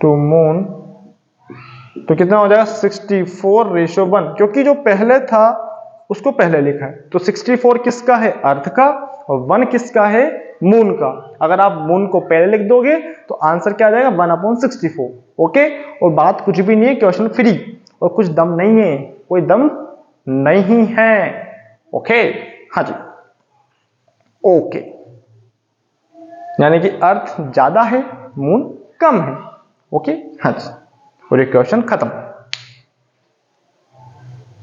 [SPEAKER 1] to moon, तो कितना हो जाएगा 64 रेशो 1, क्योंकि जो पहले था उसको पहले लिखा है, तो 64 किसका है, अर्थ का, और 1 किसका है, मून का। अगर आप मून को पहले लिख दोगे तो आंसर क्या आ जाएगा 1/64। ओके, और बात कुछ भी नहीं है, क्वेश्चन फ्री, और कुछ दम नहीं है, कोई दम नहीं है। ओके, हाँ जी, ओके, यानी कि अर्थ ज्यादा है मून कम है। ओके, हाँ जी, और ये क्वेश्चन खत्म,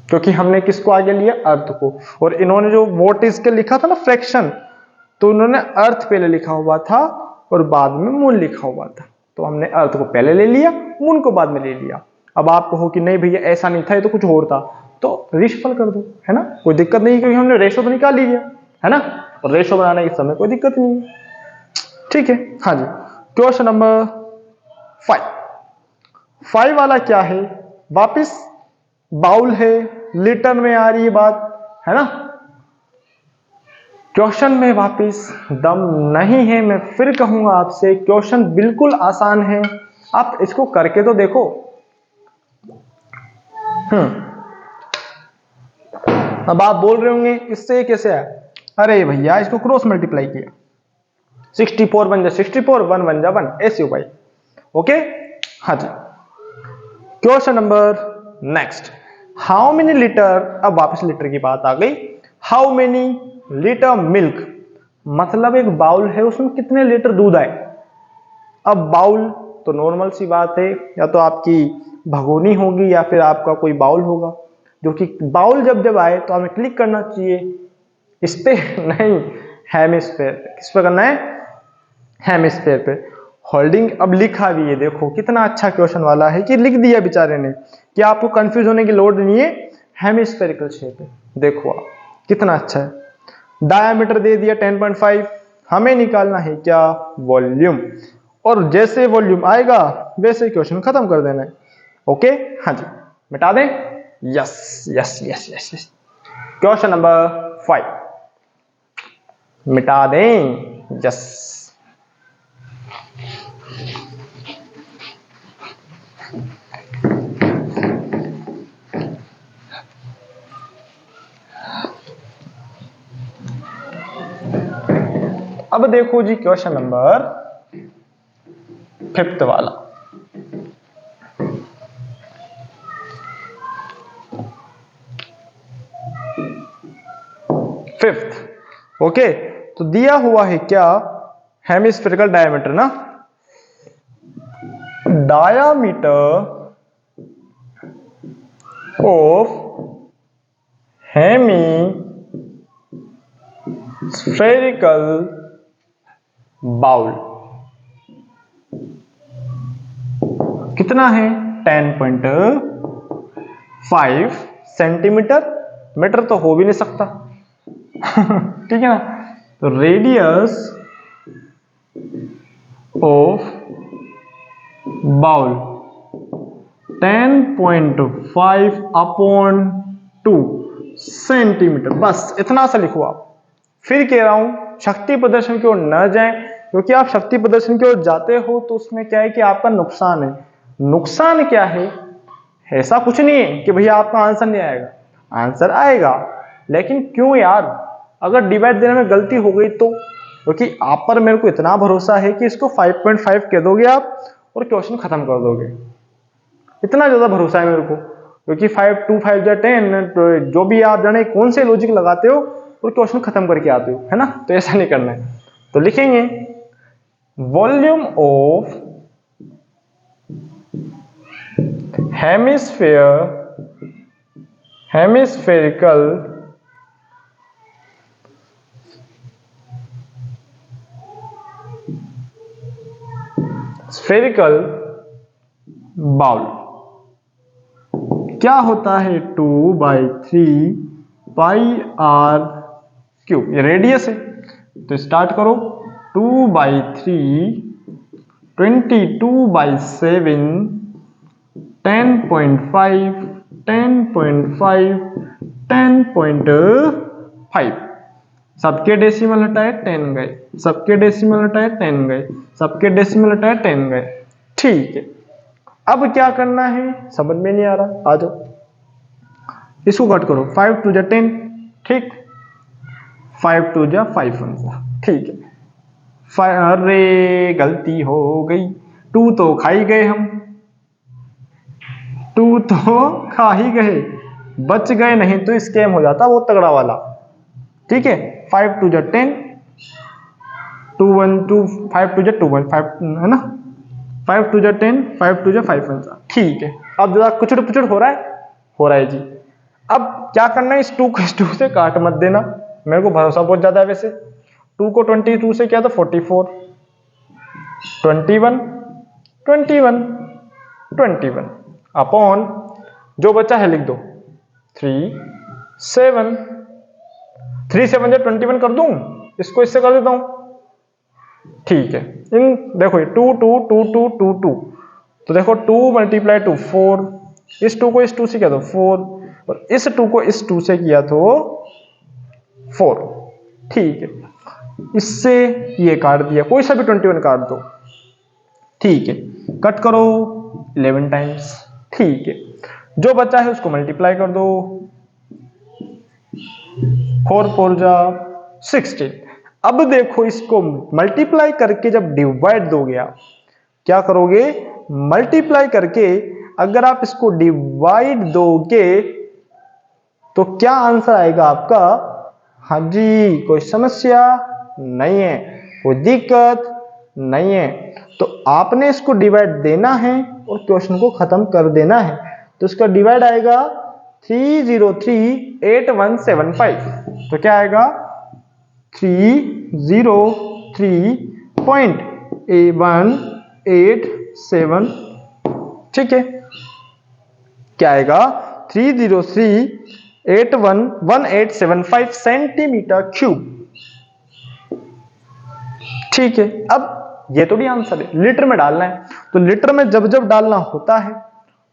[SPEAKER 1] क्योंकि हमने किसको आगे लिया, अर्थ को। और इन्होंने जो वोट इसके लिखा था ना फ्रैक्शन, तो उन्होंने अर्थ पहले लिखा हुआ था और बाद में मून लिखा हुआ था, तो हमने अर्थ को पहले ले लिया, मून को बाद में ले लिया। अब आप कहो कि नहीं भैया ऐसा नहीं था, ये तो कुछ और था, तो रेशोफल कर दो, है ना, कोई दिक्कत नहीं, क्योंकि हमने रेशो तो निकाल लिया, है ना, और रेशो बनाने के समय कोई दिक्कत नहीं है। ठीक है, हाँ जी। क्वेश्चन नंबर 5 वाला क्या है, वापिस बाउल है, लीटर में आ रही है बात, है ना। क्वेश्चन में वापिस दम नहीं है, मैं फिर कहूंगा आपसे, क्वेश्चन बिल्कुल आसान है, आप इसको करके तो देखो। अब आप बोल रहे होंगे इससे कैसे आया, अरे भैया इसको क्रॉस मल्टीप्लाई किया, 64 बन जा 64, 1 बन जा 1, ऐसे हो भाई। ओके, हाँ जी। Question number next, how many litre, अब वापस लीटर की बात आ गई, हाउ मेनी लीटर मिल्क, मतलब एक बाउल है उसमें कितने लीटर दूध आए। अब बाउल तो नॉर्मल सी बात है, या तो आपकी भगोनी होगी या फिर आपका कोई बाउल होगा, जो कि बाउल जब जब आए तो हमें क्लिक करना चाहिए इस पे नहीं, हेमिस्फेयर, किस पे करना है, हेमिस्फेयर पे। होल्डिंग अब लिखा भी है, देखो कितना अच्छा क्वेश्चन वाला है कि लिख दिया बेचारे ने कि आपको कंफ्यूज होने की लोड नहीं है, हेमिस्फेरिकल शेप है, देखो आप कितना अच्छा है। डायामीटर दे दिया 10.5, हमें निकालना है क्या, वॉल्यूम, और जैसे वॉल्यूम आएगा वैसे क्वेश्चन खत्म कर देना है। ओके, हाँ जी, मिटा दें, yes yes yes yes yes. Question number 5 मिटा दें, यस। अब देखो जी क्वेश्चन नंबर 5 वाला, फिफ्थ। ओके, तो दिया हुआ है क्या, हेमिस्फेरिकल डायमीटर ना, डायामीटर ऑफ हेमिस्फेरिकल बाउल कितना है, 10.5 सेंटीमीटर, मीटर तो हो भी नहीं सकता ठीक है ना, तो radius of bowl 10.5 upon 2 centimetre, बस इतना सा लिखो आप। फिर कह रहा हूं शक्ति प्रदर्शन की ओर न जाएं, क्योंकि आप शक्ति प्रदर्शन की ओर जाते हो तो उसमें क्या है कि आपका नुकसान है। नुकसान क्या है, ऐसा कुछ नहीं है कि भैया आपका आंसर नहीं आएगा, आंसर आएगा, लेकिन क्यों यार, अगर डिवाइड देने में गलती हो गई तो, क्योंकि आप पर मेरे को इतना भरोसा है कि इसको 5.5 कह दोगे आप और क्वेश्चन खत्म कर दोगे, इतना ज्यादा भरोसा है मेरे को, क्योंकि 5 2 5 या 10, तो जो भी आप जाने कौन से लॉजिक लगाते हो और क्वेश्चन खत्म करके आते हो, है ना, तो ऐसा नहीं करना है। तो लिखेंगे वॉल्यूम ऑफ हेमिस्फेरिकल बाउल क्या होता है, 2/3 पाई आर क्यूब, ये रेडियस है, तो स्टार्ट करो, 2/3 22/7 10.5 10.5 10.5, सबके डेसिमल हटाए 10 गए, सबके डेसिमल हटाए 10 गए, सबके डेसिमल हटाए 10 गए। ठीक है, अब क्या करना है समझ में नहीं आ रहा, आ जाओ इसको कट करो, 5 2 जा 10, ठीक, 5 2 जा 5 1 जा, ठीक है। अरे गलती हो गई, 2 तो खा ही गए हम, 2 तो खा ही गए, बच गए नहीं तो स्कैम हो जाता वो तगड़ा वाला, ठीक है। 5 2 जा 10, 2 1 2 5 2 जा 2 1 5, है ना, 5 2 जा 10, 5 2 जा 5 1 जा, ठीक है। अब जरा कुचड़ पुचड़ हो रहा है जी। अब क्या करना है, इस 2 को इस 2 से काट मत देना, मेरे को भरोसा बहुत ज्यादा है वैसे, 2 को 22 से किया तो 44, 21 21 21 अपॉन जो बचा है लिख दो 3 7 3 7 जब 21 कर दूं, इसको इससे कर देता हूं। ठीक है, इन देखो ये 2 2 2 2 2 2, तो देखो 2 × 2 4, इस 2 को इस 2 से किया तो 4, और इस 2 को इस 2 से किया तो 4। ठीक है, इससे ये काट दिया, कोई सा भी 21 काट दो। ठीक है, कट करो 11 टाइम्स। ठीक है, जो बचा है उसको मल्टीप्लाई कर दो, 4 4 जा 16। अब देखो इसको मल्टीप्लाई करके जब डिवाइड दोगे आप, क्या करोगे, मल्टीप्लाई करके अगर आप इसको डिवाइड दोगे तो क्या आंसर आएगा आपका? हाँ जी, कोई समस्या नहीं है, कोई दिक्कत नहीं है। तो आपने इसको डिवाइड देना है और क्वेश्चन को खत्म कर देना है। तो इसका डिवाइड आएगा 3038175। तो क्या आएगा 303.187। ठीक है, क्या आएगा 303.1875 सेंटीमीटर क्यूब। ठीक है, अब ये तो भी आंसर है, लीटर में डालना है। तो लीटर में जब जब डालना होता है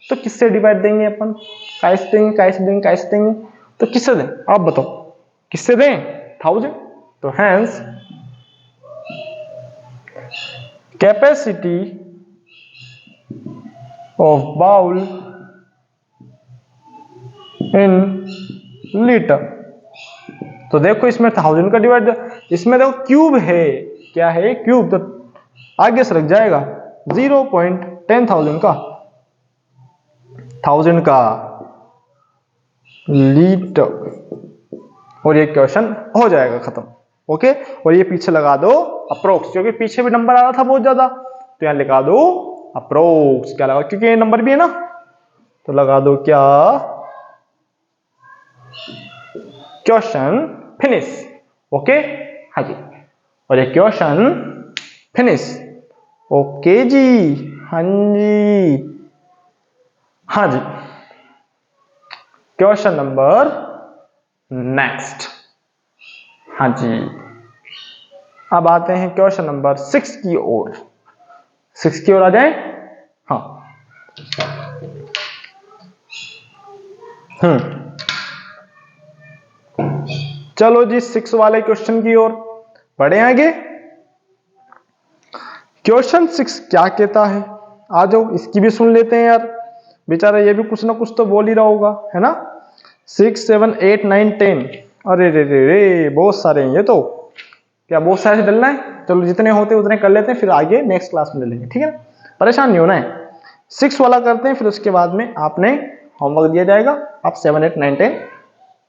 [SPEAKER 1] तो किससे डिवाइड देंगे अपन? कैसे देंगे, कैसे देंगे, कैसे देंगे? तो किससे दें आप बताओ, किससे दें? 1000। तो hence capacity of bowl in litre. तो देखो इसमें 1000 का डिवाइड, इसमें देखो क्यूब है, क्या है क्यूब, तो आगे से रख जाएगा 0.10,000 का, 1000 का लीटर, और ये क्वेश्चन हो जाएगा खत्म। ओके, और ये पीछे लगा दो अप्रोक्स, क्योंकि पीछे भी नंबर आ रहा था बहुत ज्यादा, तो यहां लगा दो अप्रोक्स। क्या लगा, क्योंकि ये नंबर भी है ना, तो लगा दो क्या, क्वेश्चन फिनिश। ओके, हाँ जी, और ये क्वेश्चन फिनिश। ओके जी, हाँ जी, हाँ जी। Question number next. हाँ जी, अब आते हैं क्वेश्चन नंबर 6 की ओर। 6 की ओर आ जाए। हाँ, चलो जी 6 वाले क्वेश्चन की ओर बढ़े आगे। क्वेश्चन 6 क्या कहता है, आ जाओ इसकी भी सुन लेते हैं यार, बेचारा ये भी कुछ ना कुछ तो बोल ही रहा होगा, है ना। 6 7 8 9 10, अरे रे रे रे, बहुत सारे हैं ये तो। क्या बहुत सारे डलना है? चलो जितने होते उतने कर लेते हैं, फिर आगे नेक्स्ट क्लास में ले लेंगे, ठीक है ना, परेशान नहीं होना है। 6 वाला करते हैं, फिर उसके बाद में आपने होमवर्क दिया जाएगा, आप 7 8 9 10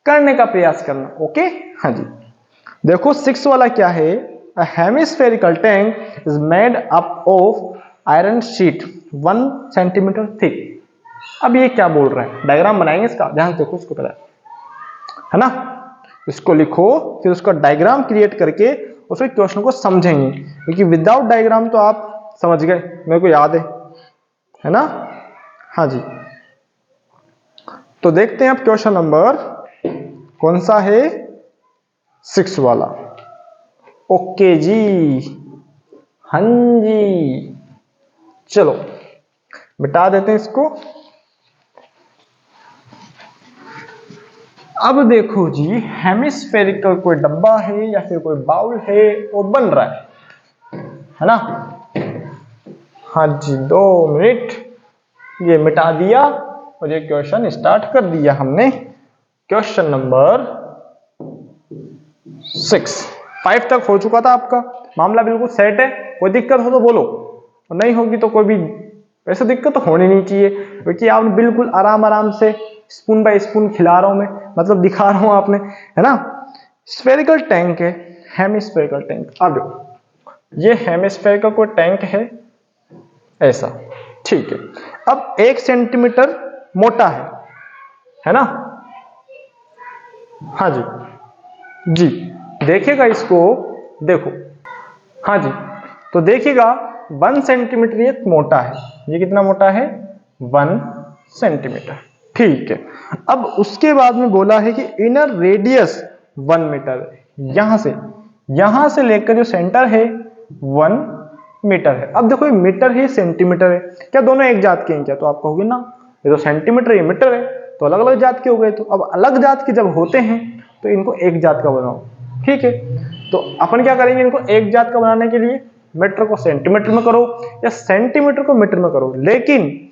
[SPEAKER 1] करने का प्रयास करना। ओके, हाँ जी, देखो 6 वाला क्या है, a hemispherical tank is made up of iron sheet 1 centimetre thick. अब ये क्या बोल रहा है, डायग्राम बनाएंगे इसका, ध्यान देखो इसको पहले, है ना, इसको लिखो, फिर उसका डायग्राम क्रिएट करके उसके क्वेश्चन को समझेंगे, क्योंकि विदाउट डायग्राम तो आप समझ गए, मेरे को याद है ना। हाँ जी, तो देखते हैं अब क्वेश्चन नंबर कौन सा है, 6 वाला। ओके जी, हाँ जी, चलो मिटा देते हैं इसको। अब देखो जी, हेमिस्फेरिकल कोई डब्बा है या फिर कोई बाउल है, वो बन रहा है ना। हाँ जी, 2 मिनट, ये मिटा दिया और ये क्वेश्चन स्टार्ट कर दिया हमने। क्वेश्चन नंबर 6 5 तक हो चुका था आपका, मामला बिल्कुल सेट है। कोई दिक्कत हो तो बोलो, और नहीं होगी तो कोई भी वैसे दिक्कत तो होनी नहीं चाहिए, क्योंकि आपने बिल्कुल आराम आराम से स्पून बाय स्पून खिला रहा हूं मैं, मतलब दिखा रहा हूं आपने, है ना। स्फेरिकल टैंक है, हेमिस्फेरिकल टैंक। अब ये हेमिस्फेरिकल कोई टैंक है ऐसा, ठीक है। अब 1 सेंटीमीटर मोटा है ना। हाँ जी, देखिएगा इसको, देखो, हाँ जी, तो देखिएगा 1 सेंटीमीटर ये मोटा है। ये कितना मोटा है? 1 सेंटीमीटर। ठीक है, अब उसके बाद में बोला है कि इनर रेडियस 1 मीटर, यहां से लेकर जो सेंटर है 1 मीटर है। अब देखो ये मीटर है, सेंटीमीटर है, क्या दोनों एक जात के हैं क्या? तो आप कहोगे ना, ये तो सेंटीमीटर ये मीटर है, तो अलग अलग जात के हो गए। तो अब अलग जात के जब होते हैं तो इनको एक जात का बनाओ। ठीक है, तो अपन क्या करेंगे, इनको एक जात का बनाने के लिए मीटर को सेंटीमीटर में करो या सेंटीमीटर को मीटर में करो। लेकिन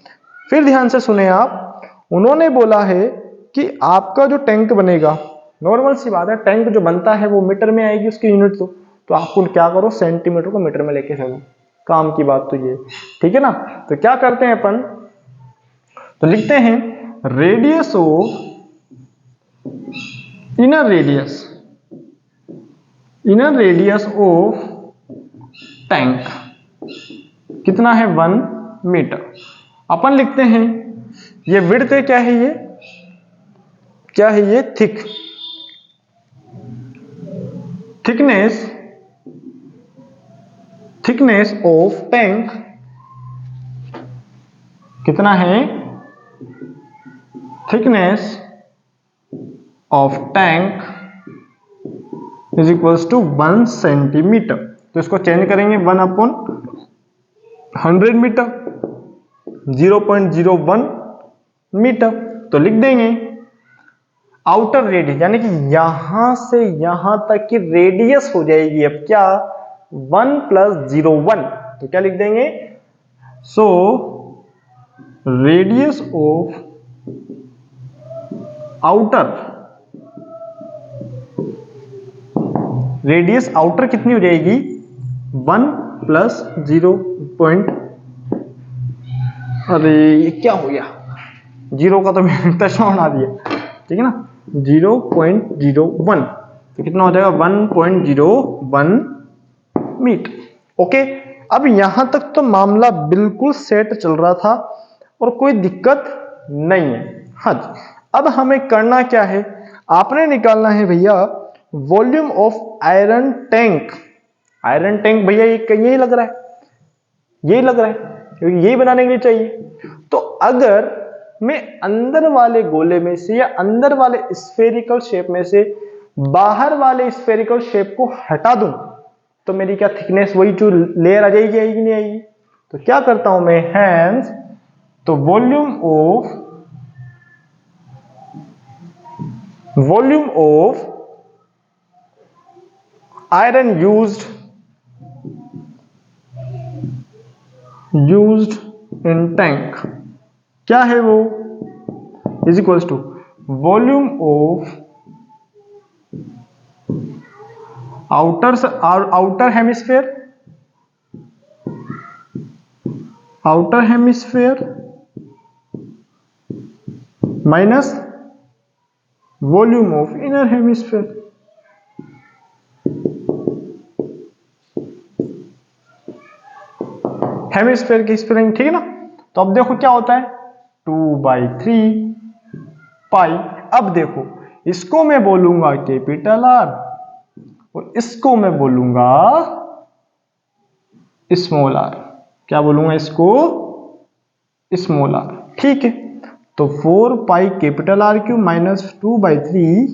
[SPEAKER 1] फिर ध्यान से सुने आप, उन्होंने बोला है कि आपका जो टैंक बनेगा, नॉर्मल सी बात है, टैंक जो बनता है वो मीटर में आएगी उसकी यूनिट, तो आपको क्या करो, सेंटीमीटर को मीटर में लेके चलो। काम की बात तो ये, ठीक है ना। तो क्या करते हैं अपन, तो लिखते हैं radius of inner radius of tank कितना है? 1 मीटर। अपन लिखते हैं ये विड्थ है, क्या है ये, क्या है ये? थिकनेस ऑफ टैंक कितना है? Thickness of tank is equals to 1 centimetre. तो इसको चेंज करेंगे 1/100 मीटर, 0.01 मीटर। तो लिख देंगे आउटर रेडियस, यानी कि यहां से यहां तक की रेडियस हो जाएगी अब क्या? 1 + 0.1। तो क्या लिख देंगे? सो रेडियस ऑफ आउटर कितनी हो जाएगी? 1 + 0. अरे ये क्या हो गया, 0 का तो मैंने टच बना दिया, ठीक है ना। 0.01, तो कितना हो जाएगा? 1.01 मीटर। ओके, अब यहां तक तो मामला बिल्कुल सेट चल रहा था और कोई दिक्कत नहीं है। हाँ जी, अब हमें करना क्या है, आपने निकालना है भैया volume of iron tank. Iron tank भैया यही लग रहा है, क्योंकि यही बनाने के लिए चाहिए। तो अगर मैं अंदर वाले गोले में से या अंदर वाले स्फेरिकल शेप में से बाहर वाले स्फेरिकल शेप को हटा दूं, तो मेरी क्या थिकनेस वही जो लेयर आ जाएगी, आएगी नहीं आएगी? तो क्या करता हूं मैं, हैंस, तो volume of iron used in tank क्या है वो, is equals to volume of outer hemisphere minus volume of inner hemisphere. Hemisphere की स्पेलिंग, ठीक है ना। तो अब देखो क्या होता है, 2/3 पाई। अब देखो इसको मैं बोलूंगा कैपिटल आर और इसको मैं बोलूंगा स्मॉल आर। क्या बोलूंगा इसको? स्मॉल आर, ठीक है। तो 4 pi capital R cube minus 2/3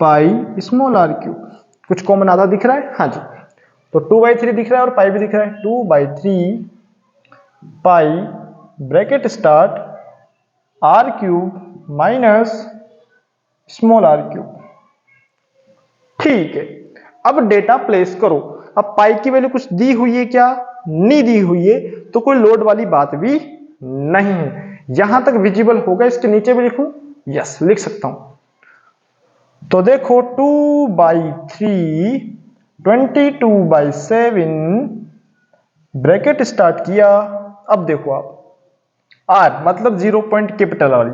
[SPEAKER 1] pi small are cube. कुछ कॉमन आधा दिख रहा है? हाँ जी, तो 2/3 दिख रहा है और पाई भी दिख रहा है। 2/3 pi bracket start R cube minus small are cube, ठीक है। अब डेटा प्लेस करो। अब पाई की वैल्यू कुछ दी हुई है क्या? नहीं दी हुई है, तो कोई लोड वाली बात भी नहीं है। यहां तक विजिबल होगा, इसके नीचे भी लिखूं? यस, लिख सकता हूं। तो देखो 2/3 22/7 ब्रैकेट स्टार्ट किया। अब देखो आप, आर मतलब 0 पॉइंट कैपिटल आर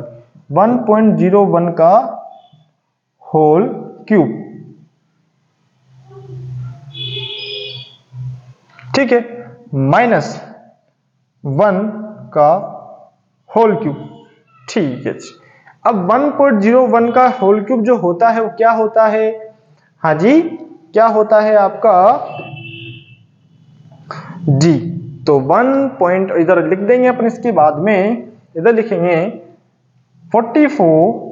[SPEAKER 1] 1.01 का होल क्यूब, ठीक है, माइनस 1 का होल क्यूब, ठीक है। अब 1.01 का होल क्यूब जो होता है वो क्या होता है? हाँ जी, क्या होता है आपका डी। तो 1 पॉइंट इधर लिख देंगे अपन, इसके बाद में इधर लिखेंगे 44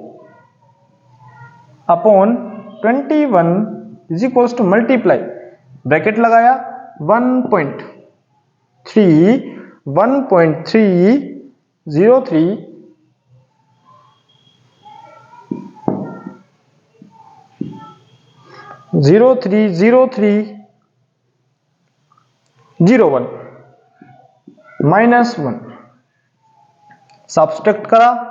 [SPEAKER 1] upon 21 is equals to multiply, bracket लगाया 1.303 030301 -1 सब्सट्रैक्ट करा,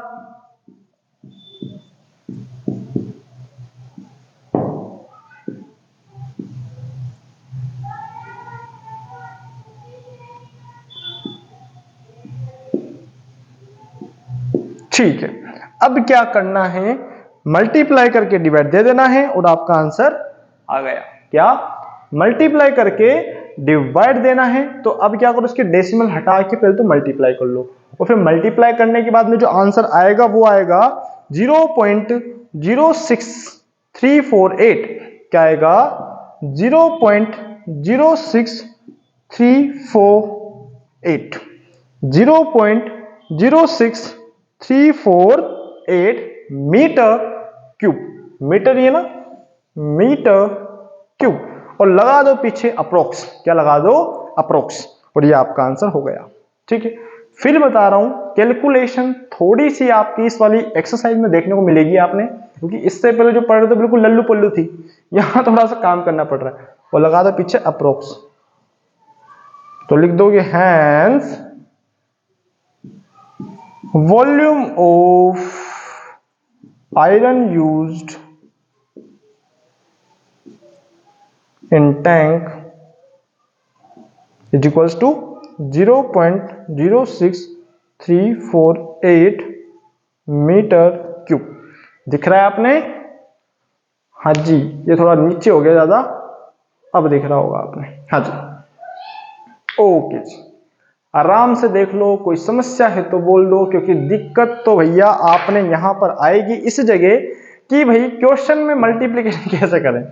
[SPEAKER 1] ठीक है। अब क्या करना है, मल्टीप्लाई करके डिवाइड दे देना है और आपका आंसर आ गया। क्या मल्टीप्लाई करके डिवाइड देना है, तो अब क्या करो, उसके डेसिमल हटा के पहले तो मल्टीप्लाई कर लो और फिर मल्टीप्लाई करने के बाद में जो आंसर आएगा वो आएगा 0.06348। क्या आएगा 0.06348, 0.06348 मीटर क्यूब, मीटर ये ना मीटर क्यूब, और लगा दो पीछे अप्रोक्स, क्या लगा दो अप्रोक्स, और ये आपका आंसर हो गया। ठीक है, फिर बता रहा हूं कैलकुलेशन थोड़ी सी आपकी इस वाली एक्सरसाइज में देखने को मिलेगी आपने, क्योंकि इससे पहले जो पढ़ रहे थे बिल्कुल लल्लू पल्लू थी, यहां थोड़ा सा काम करना पड़ रहा है। और लगा दो पीछे अप्रोक्स, तो लिख दोगे hence volume of iron used in tank is equals to 0.06348 metre cube. दिख रहा है आपने? हाँ जी, ये थोड़ा नीचे हो गया ज्यादा, अब दिख रहा होगा आपने। हाँ जी, ओके जी, आराम से देख लो, कोई समस्या है तो बोल दो, क्योंकि दिक्कत तो भैया आपने यहां पर आएगी इस जगह कि भाई क्वेश्चन में मल्टीप्लिकेशन कैसे करें,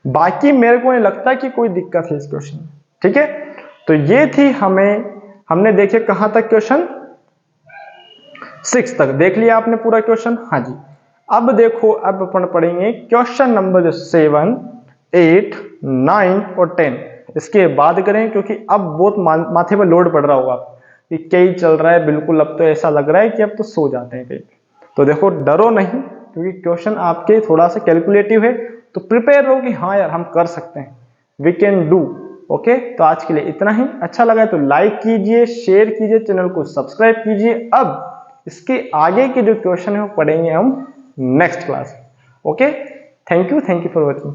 [SPEAKER 1] बाकी मेरे को नहीं लगता कि कोई दिक्कत है इस क्वेश्चन में। ठीक है, तो ये थी हमने देखे कहां तक क्वेश्चन, 6 तक देख लिया आपने पूरा क्वेश्चन। हाँ जी, अब देखो, अब अपन पढ़ेंगे क्वेश्चन नंबर 7, 8, 9 और 10, इसके बाद करें, क्योंकि अब बहुत माथे पर लोड पड़ रहा होगा कि क्या ही चल रहा है, बिल्कुल अब तो ऐसा लग रहा है कि अब तो सो जाते हैं कहीं। तो देखो, डरो नहीं, क्योंकि क्वेश्चन आपके थोड़ा सा कैलकुलेटिव है, तो प्रिपेयर रहो कि हाँ यार हम कर सकते हैं, वी कैन डू। ओके, तो आज के लिए इतना ही। अच्छा लगा है तो लाइक कीजिए, शेयर कीजिए, चैनल को सब्सक्राइब कीजिए। अब इसके आगे के जो क्वेश्चन है वो पढ़ेंगे हम next class. Okay, thank you for watching.